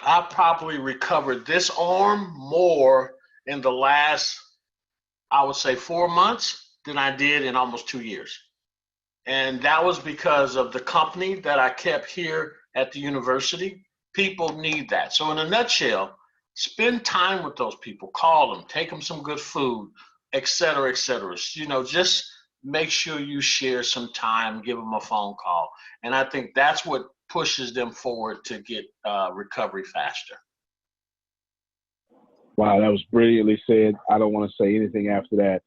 I probably recovered this arm more in the last, I would say, 4 months than I did in almost 2 years. And that was because of the company that I kept here at the university. People need that. So in a nutshell, spend time with those people, call them, take them some good food, et cetera, et cetera. Just make sure you share some time, give them a phone call. And I think that's what pushes them forward to get recovery faster. Wow, that was brilliantly said. I don't want to say anything after that,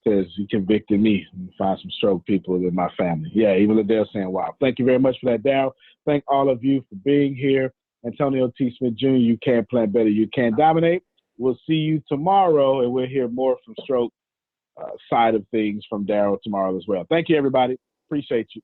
because you convicted me and find some stroke people in my family. Yeah, even Liddell saying, wow. Thank you very much for that, Darryl. Thank all of you for being here. Antonio T. Smith Jr., you can plan better, you can dominate. We'll see you tomorrow, and we'll hear more from stroke side of things from Darryl tomorrow as well. Thank you, everybody. Appreciate you.